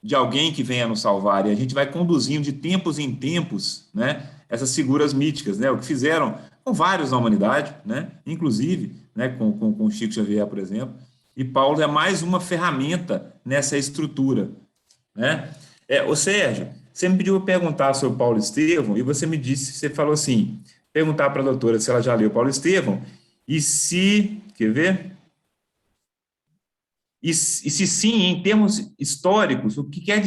Speaker 1: de alguém que venha nos salvar, e a gente vai conduzindo de tempos em tempos, né, essas figuras míticas, né, o que fizeram com vários na humanidade, né, inclusive, né, com Chico Xavier, por exemplo, e Paulo é mais uma ferramenta nessa estrutura, né. Ô Sérgio, você me pediu para perguntar sobre Paulo Estevam, e você me disse, você falou assim, perguntar para a doutora se ela já leu Paulo Estevam, e se, quer ver? E se sim, em termos históricos, o que quer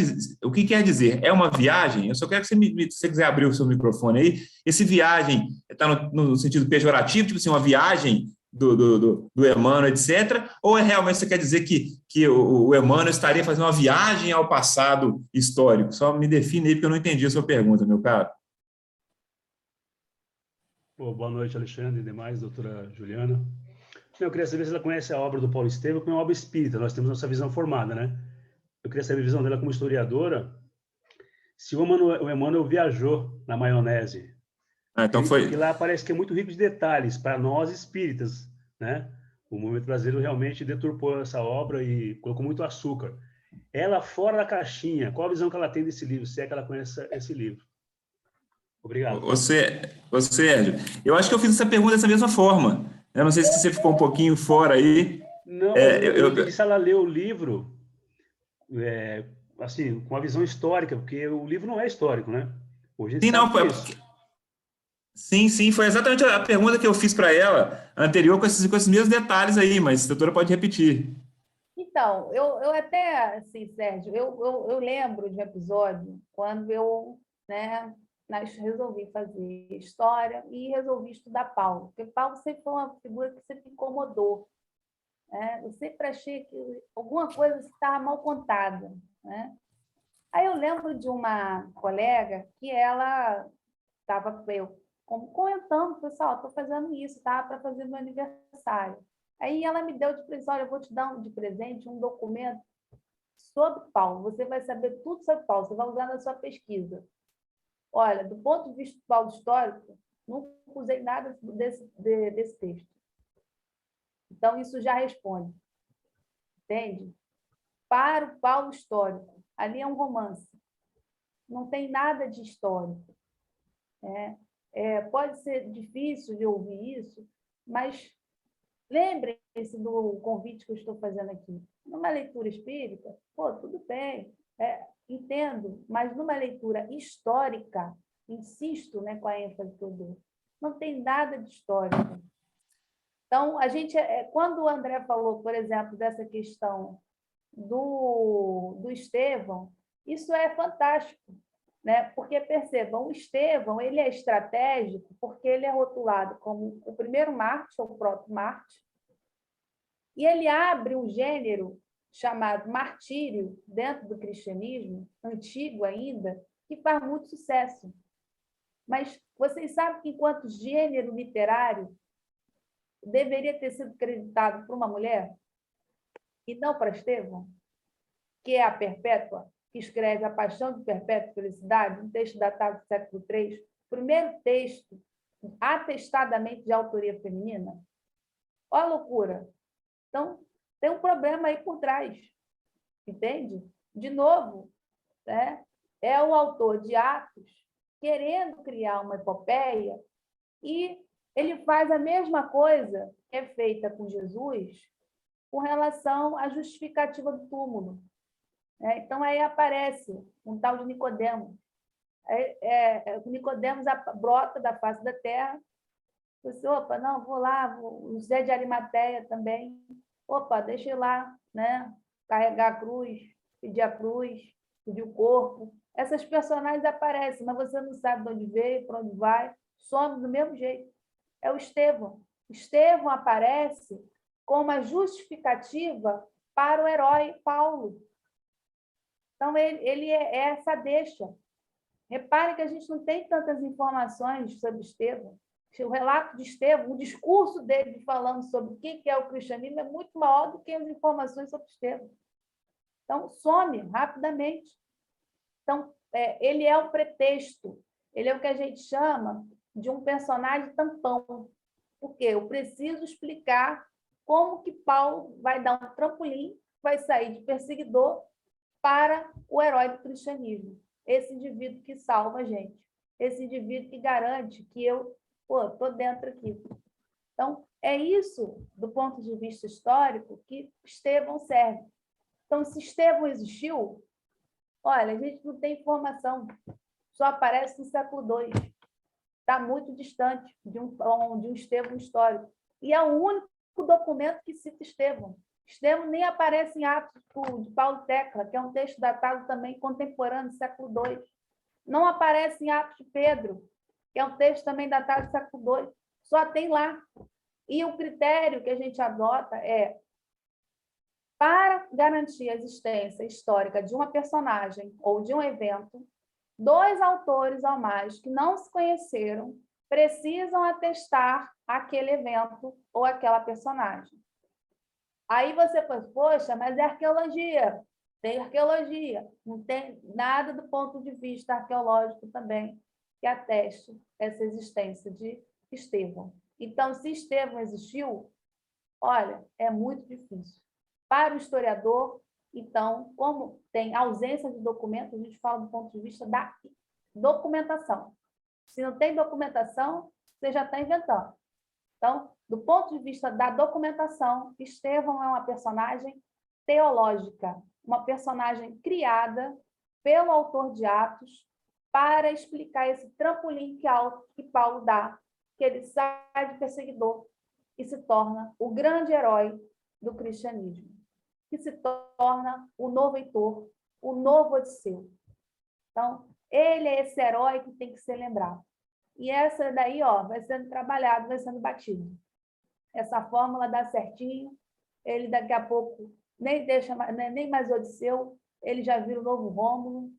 Speaker 1: dizer? É uma viagem? Eu só quero que se você quiser abrir o seu microfone aí, esse viagem está no sentido pejorativo, tipo assim, uma viagem do Emmanuel, etc., ou realmente você quer dizer que o Emmanuel estaria fazendo uma viagem ao passado histórico? Só me define aí, porque eu não entendi a sua pergunta, meu caro.
Speaker 5: Boa noite, Alexandre e demais, doutora Juliana. Eu queria saber se ela conhece a obra do Paulo Estevam, que é uma obra espírita, nós temos nossa visão formada, né? Eu queria saber a visão dela como historiadora, se o Emmanuel viajou na maionese.
Speaker 1: Então foi...
Speaker 5: Porque lá parece que é muito rico de detalhes para nós espíritas, né? O movimento brasileiro realmente deturpou essa obra e colocou muito açúcar. Ela fora da caixinha, qual a visão que ela tem desse livro, se é que ela conhece esse livro? Obrigado.
Speaker 1: Sérgio, eu acho que eu fiz essa pergunta dessa mesma forma. Eu não sei se você ficou um pouquinho fora aí.
Speaker 5: Não, eu pedi se ela leu o livro, assim, com a visão histórica, porque o livro não é histórico, né? Hoje a
Speaker 1: Sim,
Speaker 5: gente
Speaker 1: não,
Speaker 5: sabe
Speaker 1: foi,
Speaker 5: disso.
Speaker 1: sim, foi exatamente a pergunta que eu fiz para ela, anterior, com esses mesmos detalhes aí, mas a doutora pode repetir.
Speaker 3: Então, eu até, assim, Sérgio, eu lembro de um episódio quando eu, né, resolvi fazer história e resolvi estudar Paulo, porque Paulo sempre foi uma figura que sempre incomodou, né? Eu sempre achei que alguma coisa estava mal contada, né? Aí eu lembro de uma colega que ela estava comentando, pessoal, estou fazendo isso, tá? Para fazer meu aniversário. Aí ela me deu de presente, olha, eu vou te dar de presente um documento sobre Paulo. Você vai saber tudo sobre Paulo, você vai usar na sua pesquisa. Olha, do ponto de vista do Paulo histórico, não usei nada desse texto. Então, isso já responde. Entende? Para o Paulo histórico, ali é um romance. Não tem nada de histórico. Pode ser difícil de ouvir isso, mas lembrem-se do convite que eu estou fazendo aqui. Numa leitura espírita, pô, tudo bem, entendo, mas numa leitura histórica, insisto, né, com a ênfase que eu dou, não tem nada de histórico. Então, a gente, quando o André falou, por exemplo, dessa questão do Estevão, isso é fantástico, né? Porque, percebam, o Estevão ele é estratégico porque ele é rotulado como o primeiro Marte, ou o proto-Marte, e ele abre um gênero chamado martírio dentro do cristianismo, antigo ainda, que faz muito sucesso. Mas vocês sabem que, enquanto gênero literário, deveria ter sido acreditado por uma mulher e não para Estevão, que é a Perpétua, que escreve A Paixão de Perpétua Felicidade, um texto datado do século III, primeiro texto atestadamente de autoria feminina. Olha a loucura. Então, tem um problema aí por trás, entende? De novo, né? É o autor de Atos querendo criar uma epopeia e ele faz a mesma coisa que é feita com Jesus com relação à justificativa do túmulo. Então, aí aparece um tal de Nicodemos. Nicodemos brota da face da terra. Você, opa, não, vou lá, o José de Arimateia também. Opa, deixa eu ir lá, né? Carregar a cruz, pedir a cruz, pedir o corpo. Essas personagens aparecem, mas você não sabe de onde veio, para onde vai, some do mesmo jeito. É o Estevão. Estevão aparece como uma justificativa para o herói Paulo. Então, ele é essa deixa. Repare que a gente não tem tantas informações sobre Estevão. O relato de Estevão, o discurso dele falando sobre o que é o cristianismo é muito maior do que as informações sobre Estevão. Então, some rapidamente. Então, ele é o pretexto. Ele é o que a gente chama de um personagem tampão. Por quê? Eu preciso explicar como que Paulo vai dar um trampolim, vai sair de perseguidor para o herói do cristianismo. Esse indivíduo que salva a gente. Esse indivíduo que garante que eu estou dentro aqui. Então, é isso, do ponto de vista histórico, que Estevão serve. Então, se Estevão existiu, olha, a gente não tem informação. Só aparece no século II. Está muito distante de um Estevão histórico. E é o único documento que cita Estevão. Estevão nem aparece em Atos de Paulo Tecla, que é um texto datado também contemporâneo do século II. Não aparece em Atos de Pedro, que é um texto também datado do século II. Só tem lá. E o critério que a gente adota é, para garantir a existência histórica de uma personagem ou de um evento, 2 autores ou mais que não se conheceram precisam atestar aquele evento ou aquela personagem. Aí você fala, poxa, mas é arqueologia. Tem arqueologia. Não tem nada do ponto de vista arqueológico também que ateste essa existência de Estevão. Então, se Estevão existiu, olha, é muito difícil. Para o historiador, então, como tem ausência de documentos, a gente fala do ponto de vista da documentação. Se não tem documentação, você já está inventando. Então, do ponto de vista da documentação, Estevão é uma personagem teológica, uma personagem criada pelo autor de Atos para explicar esse trampolim que Paulo dá, que ele sai de perseguidor e se torna o grande herói do cristianismo, que se torna o novo Heitor, o novo Odisseu. Então, ele é esse herói que tem que ser lembrado. E essa daí, ó, vai sendo trabalhado, vai sendo batido. Essa fórmula dá certinho, ele daqui a pouco nem mais Odisseu, ele já vira o novo Rômulo,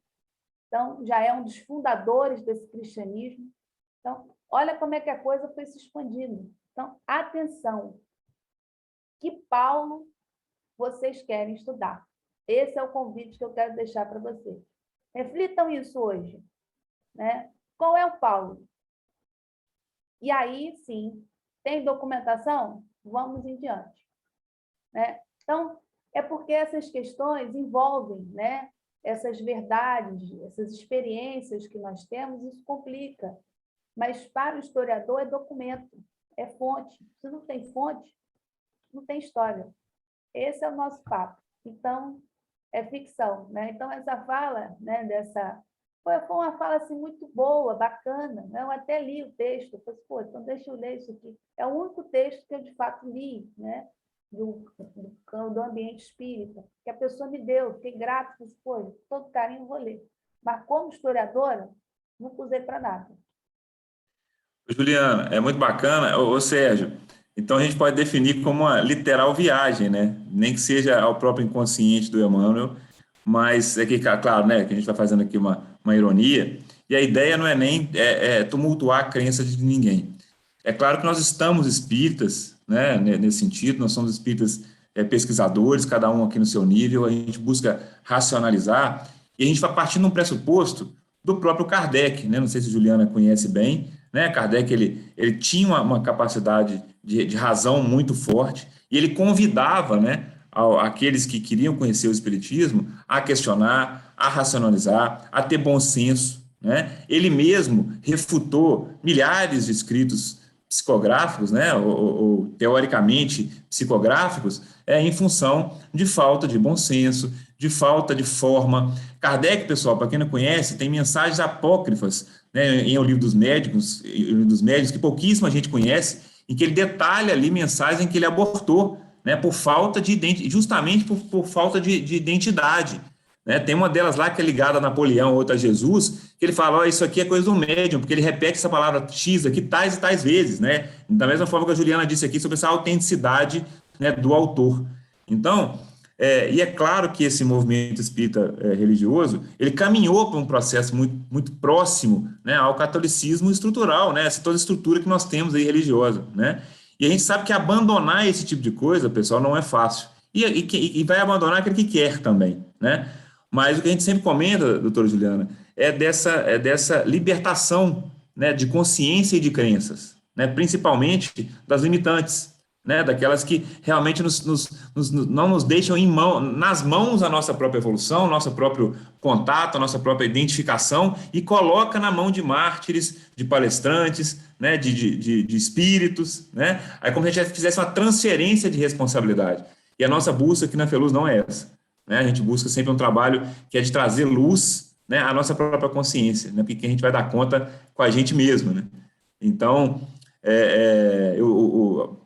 Speaker 3: então já é um dos fundadores desse cristianismo. Então, olha como é que a coisa foi se expandindo. Então, atenção, que Paulo vocês querem estudar? Esse é o convite que eu quero deixar para vocês. Reflitam isso hoje, né? Qual é o Paulo? E aí, sim, tem documentação? Vamos em diante, né? Então, é porque essas questões envolvem, né, essas verdades, essas experiências que nós temos, isso complica. Mas para o historiador é documento, é fonte. Se não tem fonte, não tem história. Esse é o nosso papo. Então, é ficção, né? Então, essa fala, né, foi uma fala assim, muito boa, bacana, né? Eu até li o texto, eu falei, pô, então deixa eu ler isso aqui. É o único texto que eu, de fato, li, né? Do ambiente espírita, que a pessoa me deu, fiquei grata, falei, pô, todo carinho vou ler. Mas, como historiadora, nunca usei para nada.
Speaker 1: Juliana, é muito bacana. Ô, Sérgio, então a gente pode definir como uma literal viagem, né? Nem que seja ao próprio inconsciente do Emmanuel, mas é que, claro, né, que a gente está fazendo aqui uma ironia, e a ideia não é nem tumultuar a crença de ninguém. É claro que nós estamos espíritas, né, nesse sentido, nós somos espíritas pesquisadores, cada um aqui no seu nível, a gente busca racionalizar, e a gente vai partindo de um pressuposto do próprio Kardec, né? Não sei se a Juliana conhece bem, né? Kardec, ele tinha uma capacidade de razão muito forte, e ele convidava, né, aqueles que queriam conhecer o Espiritismo a questionar, a racionalizar, a ter bom senso, né? Ele mesmo refutou milhares de escritos psicográficos, né, ou teoricamente psicográficos, em função de falta de bom senso, de falta de forma. Kardec, pessoal, para quem não conhece, tem mensagens apócrifas, né, em O Livro dos Médicos, que pouquíssima gente conhece, em que ele detalha ali mensagens em que ele abortou, né, por falta de justamente por falta de identidade. Né? Tem uma delas lá que é ligada a Napoleão, outra a Jesus, que ele fala, ó, isso aqui é coisa do médium, porque ele repete essa palavra X aqui tais e tais vezes, né? Da mesma forma que a Juliana disse aqui sobre essa autenticidade, né, do autor. Então, e é claro que esse movimento espírita religioso, ele caminhou para um processo muito, muito próximo, né, ao catolicismo estrutural, né, toda a estrutura que nós temos aí religiosa, né? E a gente sabe que abandonar esse tipo de coisa, pessoal, não é fácil. E vai abandonar aquele que quer também, né? Mas o que a gente sempre comenta, doutora Juliana, é dessa libertação, né, de consciência e de crenças, né, principalmente das limitantes, né, daquelas que realmente não nos deixam nas mãos a nossa própria evolução, nosso próprio contato, a nossa própria identificação, e coloca na mão de mártires, de palestrantes, né, de espíritos, né, aí como se a gente fizesse uma transferência de responsabilidade. E a nossa busca aqui na Feluz não é essa. Né? A gente busca sempre um trabalho que é de trazer luz, né, à nossa própria consciência, né, porque a gente vai dar conta com a gente mesmo. Né? Então,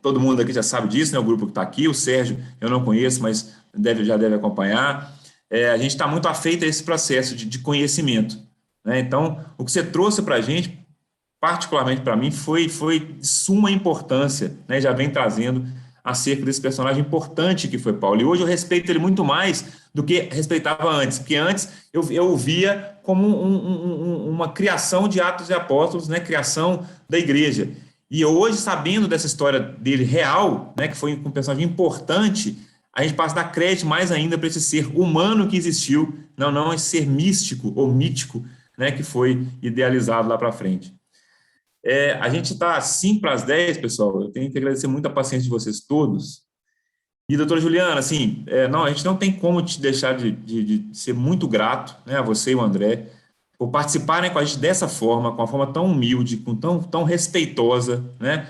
Speaker 1: todo mundo aqui já sabe disso, né, o grupo que está aqui, o Sérgio eu não conheço, mas já deve acompanhar. A gente está muito afeito a esse processo de conhecimento. Né? Então, o que você trouxe para a gente, particularmente para mim, foi de suma importância, né, já vem trazendo acerca desse personagem importante que foi Paulo. E hoje eu respeito ele muito mais do que respeitava antes, porque antes eu o via como uma criação de Atos e Apóstolos, né, criação da igreja. E hoje, sabendo dessa história dele real, né, que foi um personagem importante, a gente passa a dar crédito mais ainda para esse ser humano que existiu, não esse ser místico ou mítico, né, que foi idealizado lá para frente. A gente está 5 para as 10, pessoal. Eu tenho que agradecer muito a paciência de vocês todos. E, doutora Juliana, assim, a gente não tem como te deixar de ser muito grato, né, a você e o André, por participarem com a gente dessa forma, com uma forma tão humilde, tão respeitosa, né,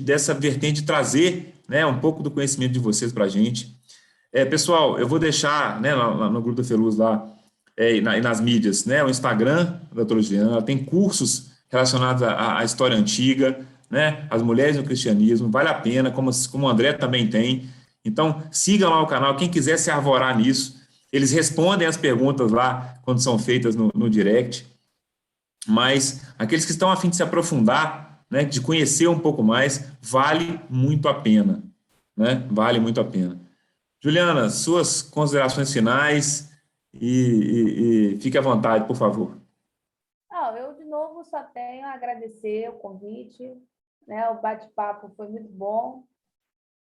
Speaker 1: dessa vertente de trazer, né, um pouco do conhecimento de vocês para a gente. Pessoal, eu vou deixar, né, no grupo da Feluz lá, e nas mídias, né? O Instagram da doutora Juliana, ela tem cursos relacionados à história antiga, né? As mulheres no cristianismo, vale a pena, como o André também tem. Então, siga lá o canal, quem quiser se arvorar nisso, eles respondem as perguntas lá quando são feitas no direct, mas aqueles que estão a fim de se aprofundar, né, de conhecer um pouco mais, vale muito a pena, né? Vale muito a pena. Juliana, suas considerações finais e fique à vontade, por favor.
Speaker 3: Não, eu, de novo, só tenho a agradecer o convite, né? O bate-papo foi muito bom.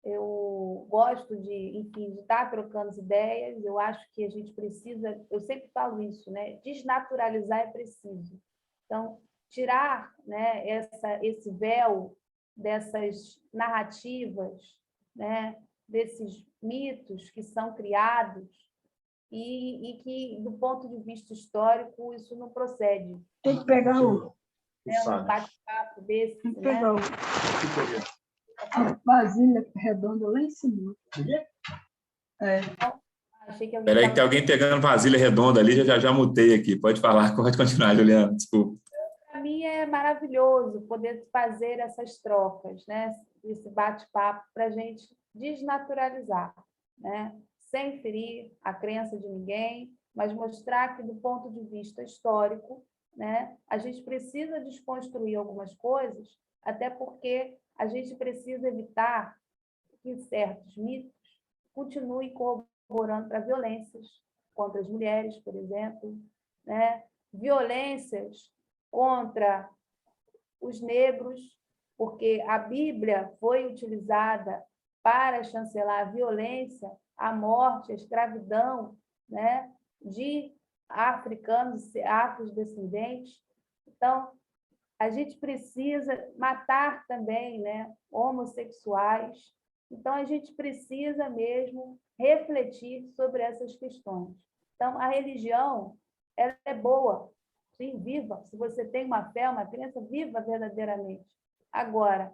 Speaker 3: Eu gosto enfim, de estar trocando as ideias. Eu acho que a gente precisa, eu sempre falo isso, né? Desnaturalizar é preciso. Então, tirar, né, esse véu dessas narrativas, né, desses mitos que são criados e que, do ponto de vista histórico, isso não procede.
Speaker 6: Tem que pegar um
Speaker 3: bate-papo desse,
Speaker 6: Tem que
Speaker 3: né?
Speaker 6: pegar a vasilha redonda lá em cima. É.
Speaker 3: Achei que
Speaker 1: Espera aí que tem alguém pegando vasilha redonda ali, já mutei aqui. Pode falar, pode continuar, Juliana, desculpa.
Speaker 3: Para mim é maravilhoso poder fazer essas trocas, né? Esse bate-papo para a gente desnaturalizar, né? Sem ferir a crença de ninguém, mas mostrar que, do ponto de vista histórico, né, a gente precisa desconstruir algumas coisas, até porque a gente precisa evitar que certos mitos continuem colaborando para violências contra as mulheres, por exemplo, né? Violências contra os negros, porque a Bíblia foi utilizada para chancelar a violência, a morte, a escravidão, né, de africanos, afrodescendentes. Então, a gente precisa matar também, né, homossexuais. Então, a gente precisa mesmo refletir sobre essas questões. Então, a religião, ela é boa, sim, viva. Se você tem uma fé, uma crença, viva verdadeiramente. Agora,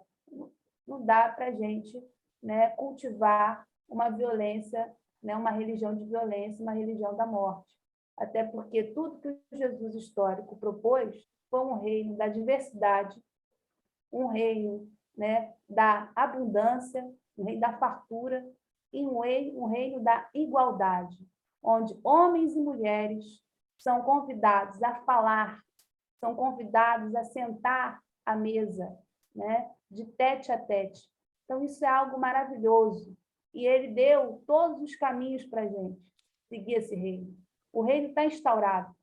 Speaker 3: não dá para a gente, né, cultivar uma violência, né, uma religião de violência, uma religião da morte. Até porque tudo que o Jesus histórico propôs foi um reino da diversidade, um reino, né, da abundância, um reino da fartura e um reino da igualdade, onde homens e mulheres são convidados a falar, são convidados a sentar à mesa, né, de tete a tete. Então, isso é algo maravilhoso. E ele deu todos os caminhos para a gente seguir esse reino. O reino está instaurado.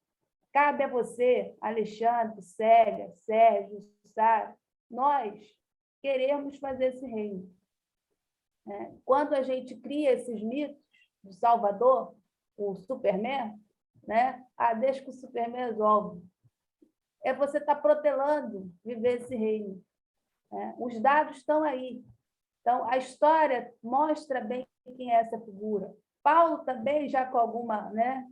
Speaker 3: Cabe a você, Alexandre, Célia, Sérgio, Sara, nós queremos fazer esse reino. Quando a gente cria esses mitos do Salvador, o Superman, né? Deixa que o Superman resolve. Você está protelando viver esse reino. Né? Os dados estão aí. Então, a história mostra bem quem é essa figura. Paulo também, já com alguma, né?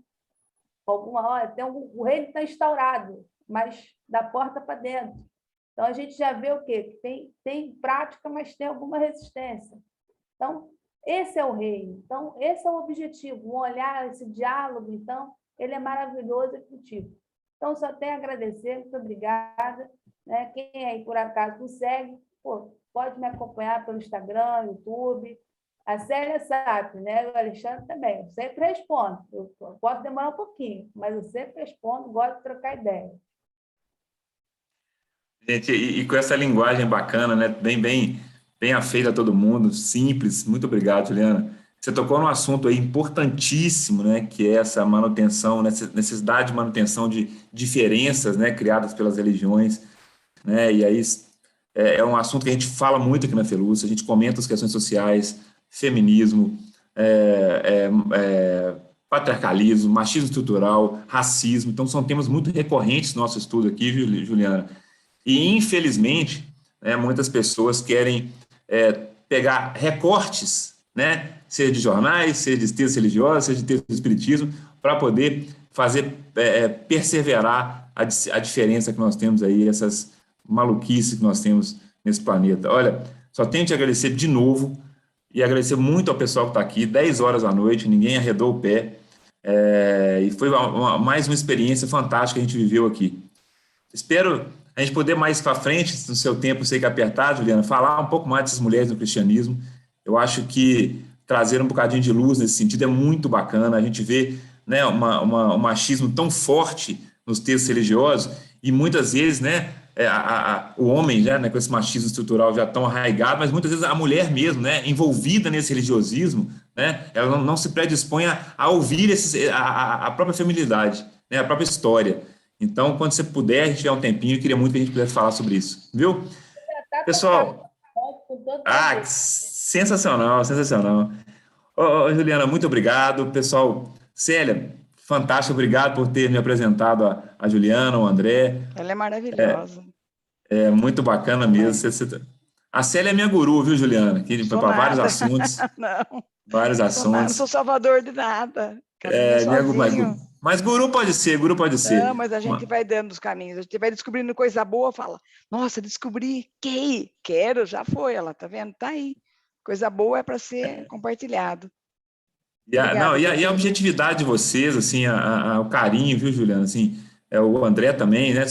Speaker 3: Hora, o reino está instaurado, mas da porta para dentro. Então, a gente já vê o quê? Que tem prática, mas tem alguma resistência. Então, esse é o reino. Então, esse é o objetivo, um olhar, esse diálogo, então, ele é maravilhoso e efetivo. Então, só tenho a agradecer, muito obrigada. Né? Quem aí, por acaso, não segue, pode me acompanhar pelo Instagram, YouTube. A Célia sabe, né? O Alexandre também. Eu sempre respondo. Eu posso demorar um pouquinho, mas eu sempre respondo, gosto de trocar ideia.
Speaker 1: Gente, e com essa linguagem bacana, né? Bem afeita a todo mundo, simples. Muito obrigado, Juliana. Você tocou num assunto aí importantíssimo, né? Que é essa manutenção, necessidade de manutenção de diferenças, né? Criadas pelas religiões, né? E aí é um assunto que a gente fala muito aqui na Feluz, a gente comenta as questões sociais, feminismo, patriarcalismo, machismo estrutural, racismo. Então, são temas muito recorrentes no nosso estudo aqui, Juliana. E, infelizmente, muitas pessoas querem pegar recortes, né, seja de jornais, seja de textos religiosos, seja de textos do espiritismo, para poder fazer perseverar a diferença que nós temos aí, essas maluquices que nós temos nesse planeta. Olha, só tenho que te agradecer de novo e agradecer muito ao pessoal que está aqui, 10 horas da noite, ninguém arredou o pé. E foi mais uma experiência fantástica que a gente viveu aqui. Espero a gente poder mais para frente, no seu tempo, sei que é apertado, Juliana, falar um pouco mais dessas mulheres no cristianismo. Eu acho que trazer um bocadinho de luz nesse sentido é muito bacana. A gente vê, né, um machismo tão forte nos textos religiosos e muitas vezes, né, o homem, já, né, com esse machismo estrutural já tão arraigado, mas muitas vezes a mulher mesmo, né, envolvida nesse religiosismo, né, ela não se predispõe a ouvir a própria feminilidade, né, a própria história. Então, quando você puder, a gente tiver um tempinho, eu queria muito que a gente pudesse falar sobre isso, viu? Pessoal, sensacional, sensacional. Juliana, muito obrigado. Pessoal, Célia, fantástico, obrigado por ter me apresentado a Juliana, o André.
Speaker 4: Ela é maravilhosa.
Speaker 1: É muito bacana mesmo. A Célia é minha guru, viu, Juliana? Que para vários assuntos.
Speaker 4: Não.
Speaker 1: Vários assuntos.
Speaker 4: Não sou salvador de nada.
Speaker 1: Mas guru pode ser.
Speaker 4: Não, mas a gente vai dando os caminhos, a gente vai descobrindo coisa boa, fala, nossa, descobri, quero, já foi, ela tá vendo? Tá aí. Coisa boa é para ser compartilhado.
Speaker 1: E a objetividade de vocês, assim, o carinho, viu, Juliana? Assim, o André também, né?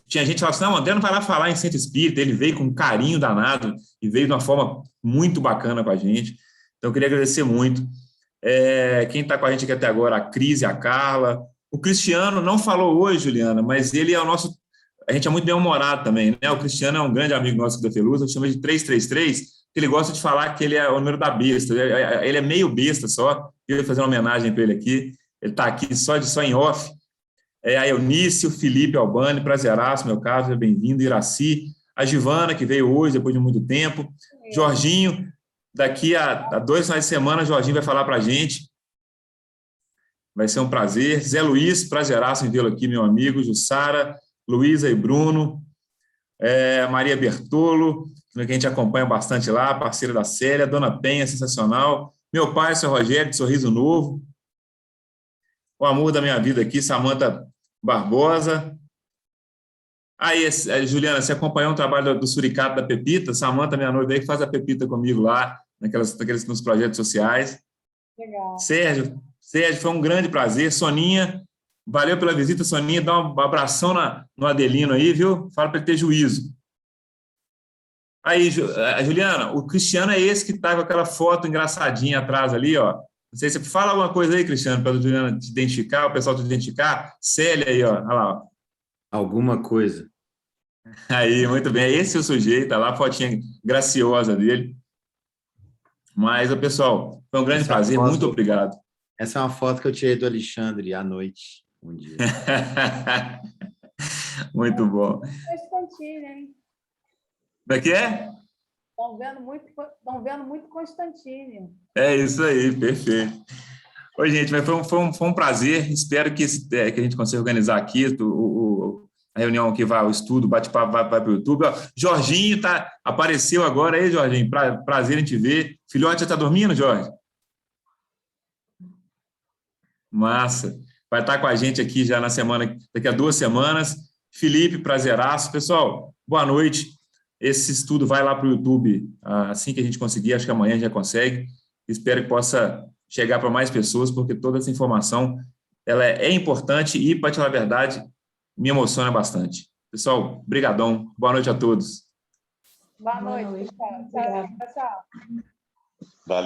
Speaker 1: Tinha gente que falava assim, não, o André não vai lá falar em centro espírita, ele veio com um carinho danado e veio de uma forma muito bacana com a gente. Então, eu queria agradecer muito. Quem está com a gente aqui até agora, a Cris e a Carla. O Cristiano não falou hoje, Juliana, mas ele é o nosso... A gente é muito bem-humorado também, né? O Cristiano é um grande amigo nosso da Felusa, chama de 333, que ele gosta de falar que ele é o número da besta. Ele é meio besta só. Eu ia fazer uma homenagem para ele aqui. Ele está aqui só em off. A Eunice, o Felipe Albani, prazeraço, meu caso, seja bem-vindo. Iraci, a Givana, que veio hoje, depois de muito tempo. Jorginho, daqui a 2 finais de semana, Jorginho vai falar para a gente. Vai ser um prazer. Zé Luiz, prazeraço em vê-lo aqui, meu amigo. Jussara, Luísa e Bruno. Maria Bertolo, que a gente acompanha bastante lá, parceira da Célia. Dona Penha, sensacional. Meu pai, seu Rogério, de Sorriso Novo. O amor da minha vida aqui, Samanta Barbosa. Aí, Juliana, você acompanhou um trabalho do Suricato da Pepita? Samanta, minha noiva aí, que faz a Pepita comigo lá, nos projetos sociais.
Speaker 3: Legal.
Speaker 1: Sérgio, foi um grande prazer. Soninha, valeu pela visita, Soninha. Dá um abração no Adelino aí, viu? Fala para ele ter juízo. Aí, Juliana, o Cristiano é esse que está com aquela foto engraçadinha atrás ali, ó. Não sei se você fala alguma coisa aí, Cristiano, para a Juliana te identificar, o pessoal te identificar. Célia aí, ó. Olha lá, ó.
Speaker 7: Alguma coisa.
Speaker 1: Aí, muito bem. Esse é o sujeito, tá lá a fotinha graciosa dele. Mas, pessoal, foi um grande prazer. Muito obrigado.
Speaker 7: Essa é uma foto que eu tirei do Alexandre à noite, um dia.
Speaker 1: Muito bom.
Speaker 3: Constantino, hein?
Speaker 1: Daqui é?
Speaker 3: Estão vendo muito Constantino.
Speaker 1: É isso aí, perfeito. Oi, gente, mas foi um prazer. Espero que a gente consiga organizar aqui a reunião que vai ao estudo, bate-papo vai para o YouTube. Ó, Jorginho apareceu agora aí, Jorginho. Prazer em te ver. Filhote, já está dormindo, Jorge? Massa. Vai estar com a gente aqui já daqui a 2 semanas. Felipe, prazeraço. Pessoal, boa noite. Esse estudo vai lá para o YouTube assim que a gente conseguir, acho que amanhã a gente já consegue. Espero que possa chegar para mais pessoas, porque toda essa informação ela é importante e, para te falar a verdade, me emociona bastante. Pessoal, brigadão. Boa noite a todos.
Speaker 3: Boa noite. Tchau.
Speaker 6: Obrigada.
Speaker 3: Tchau.
Speaker 8: Valeu.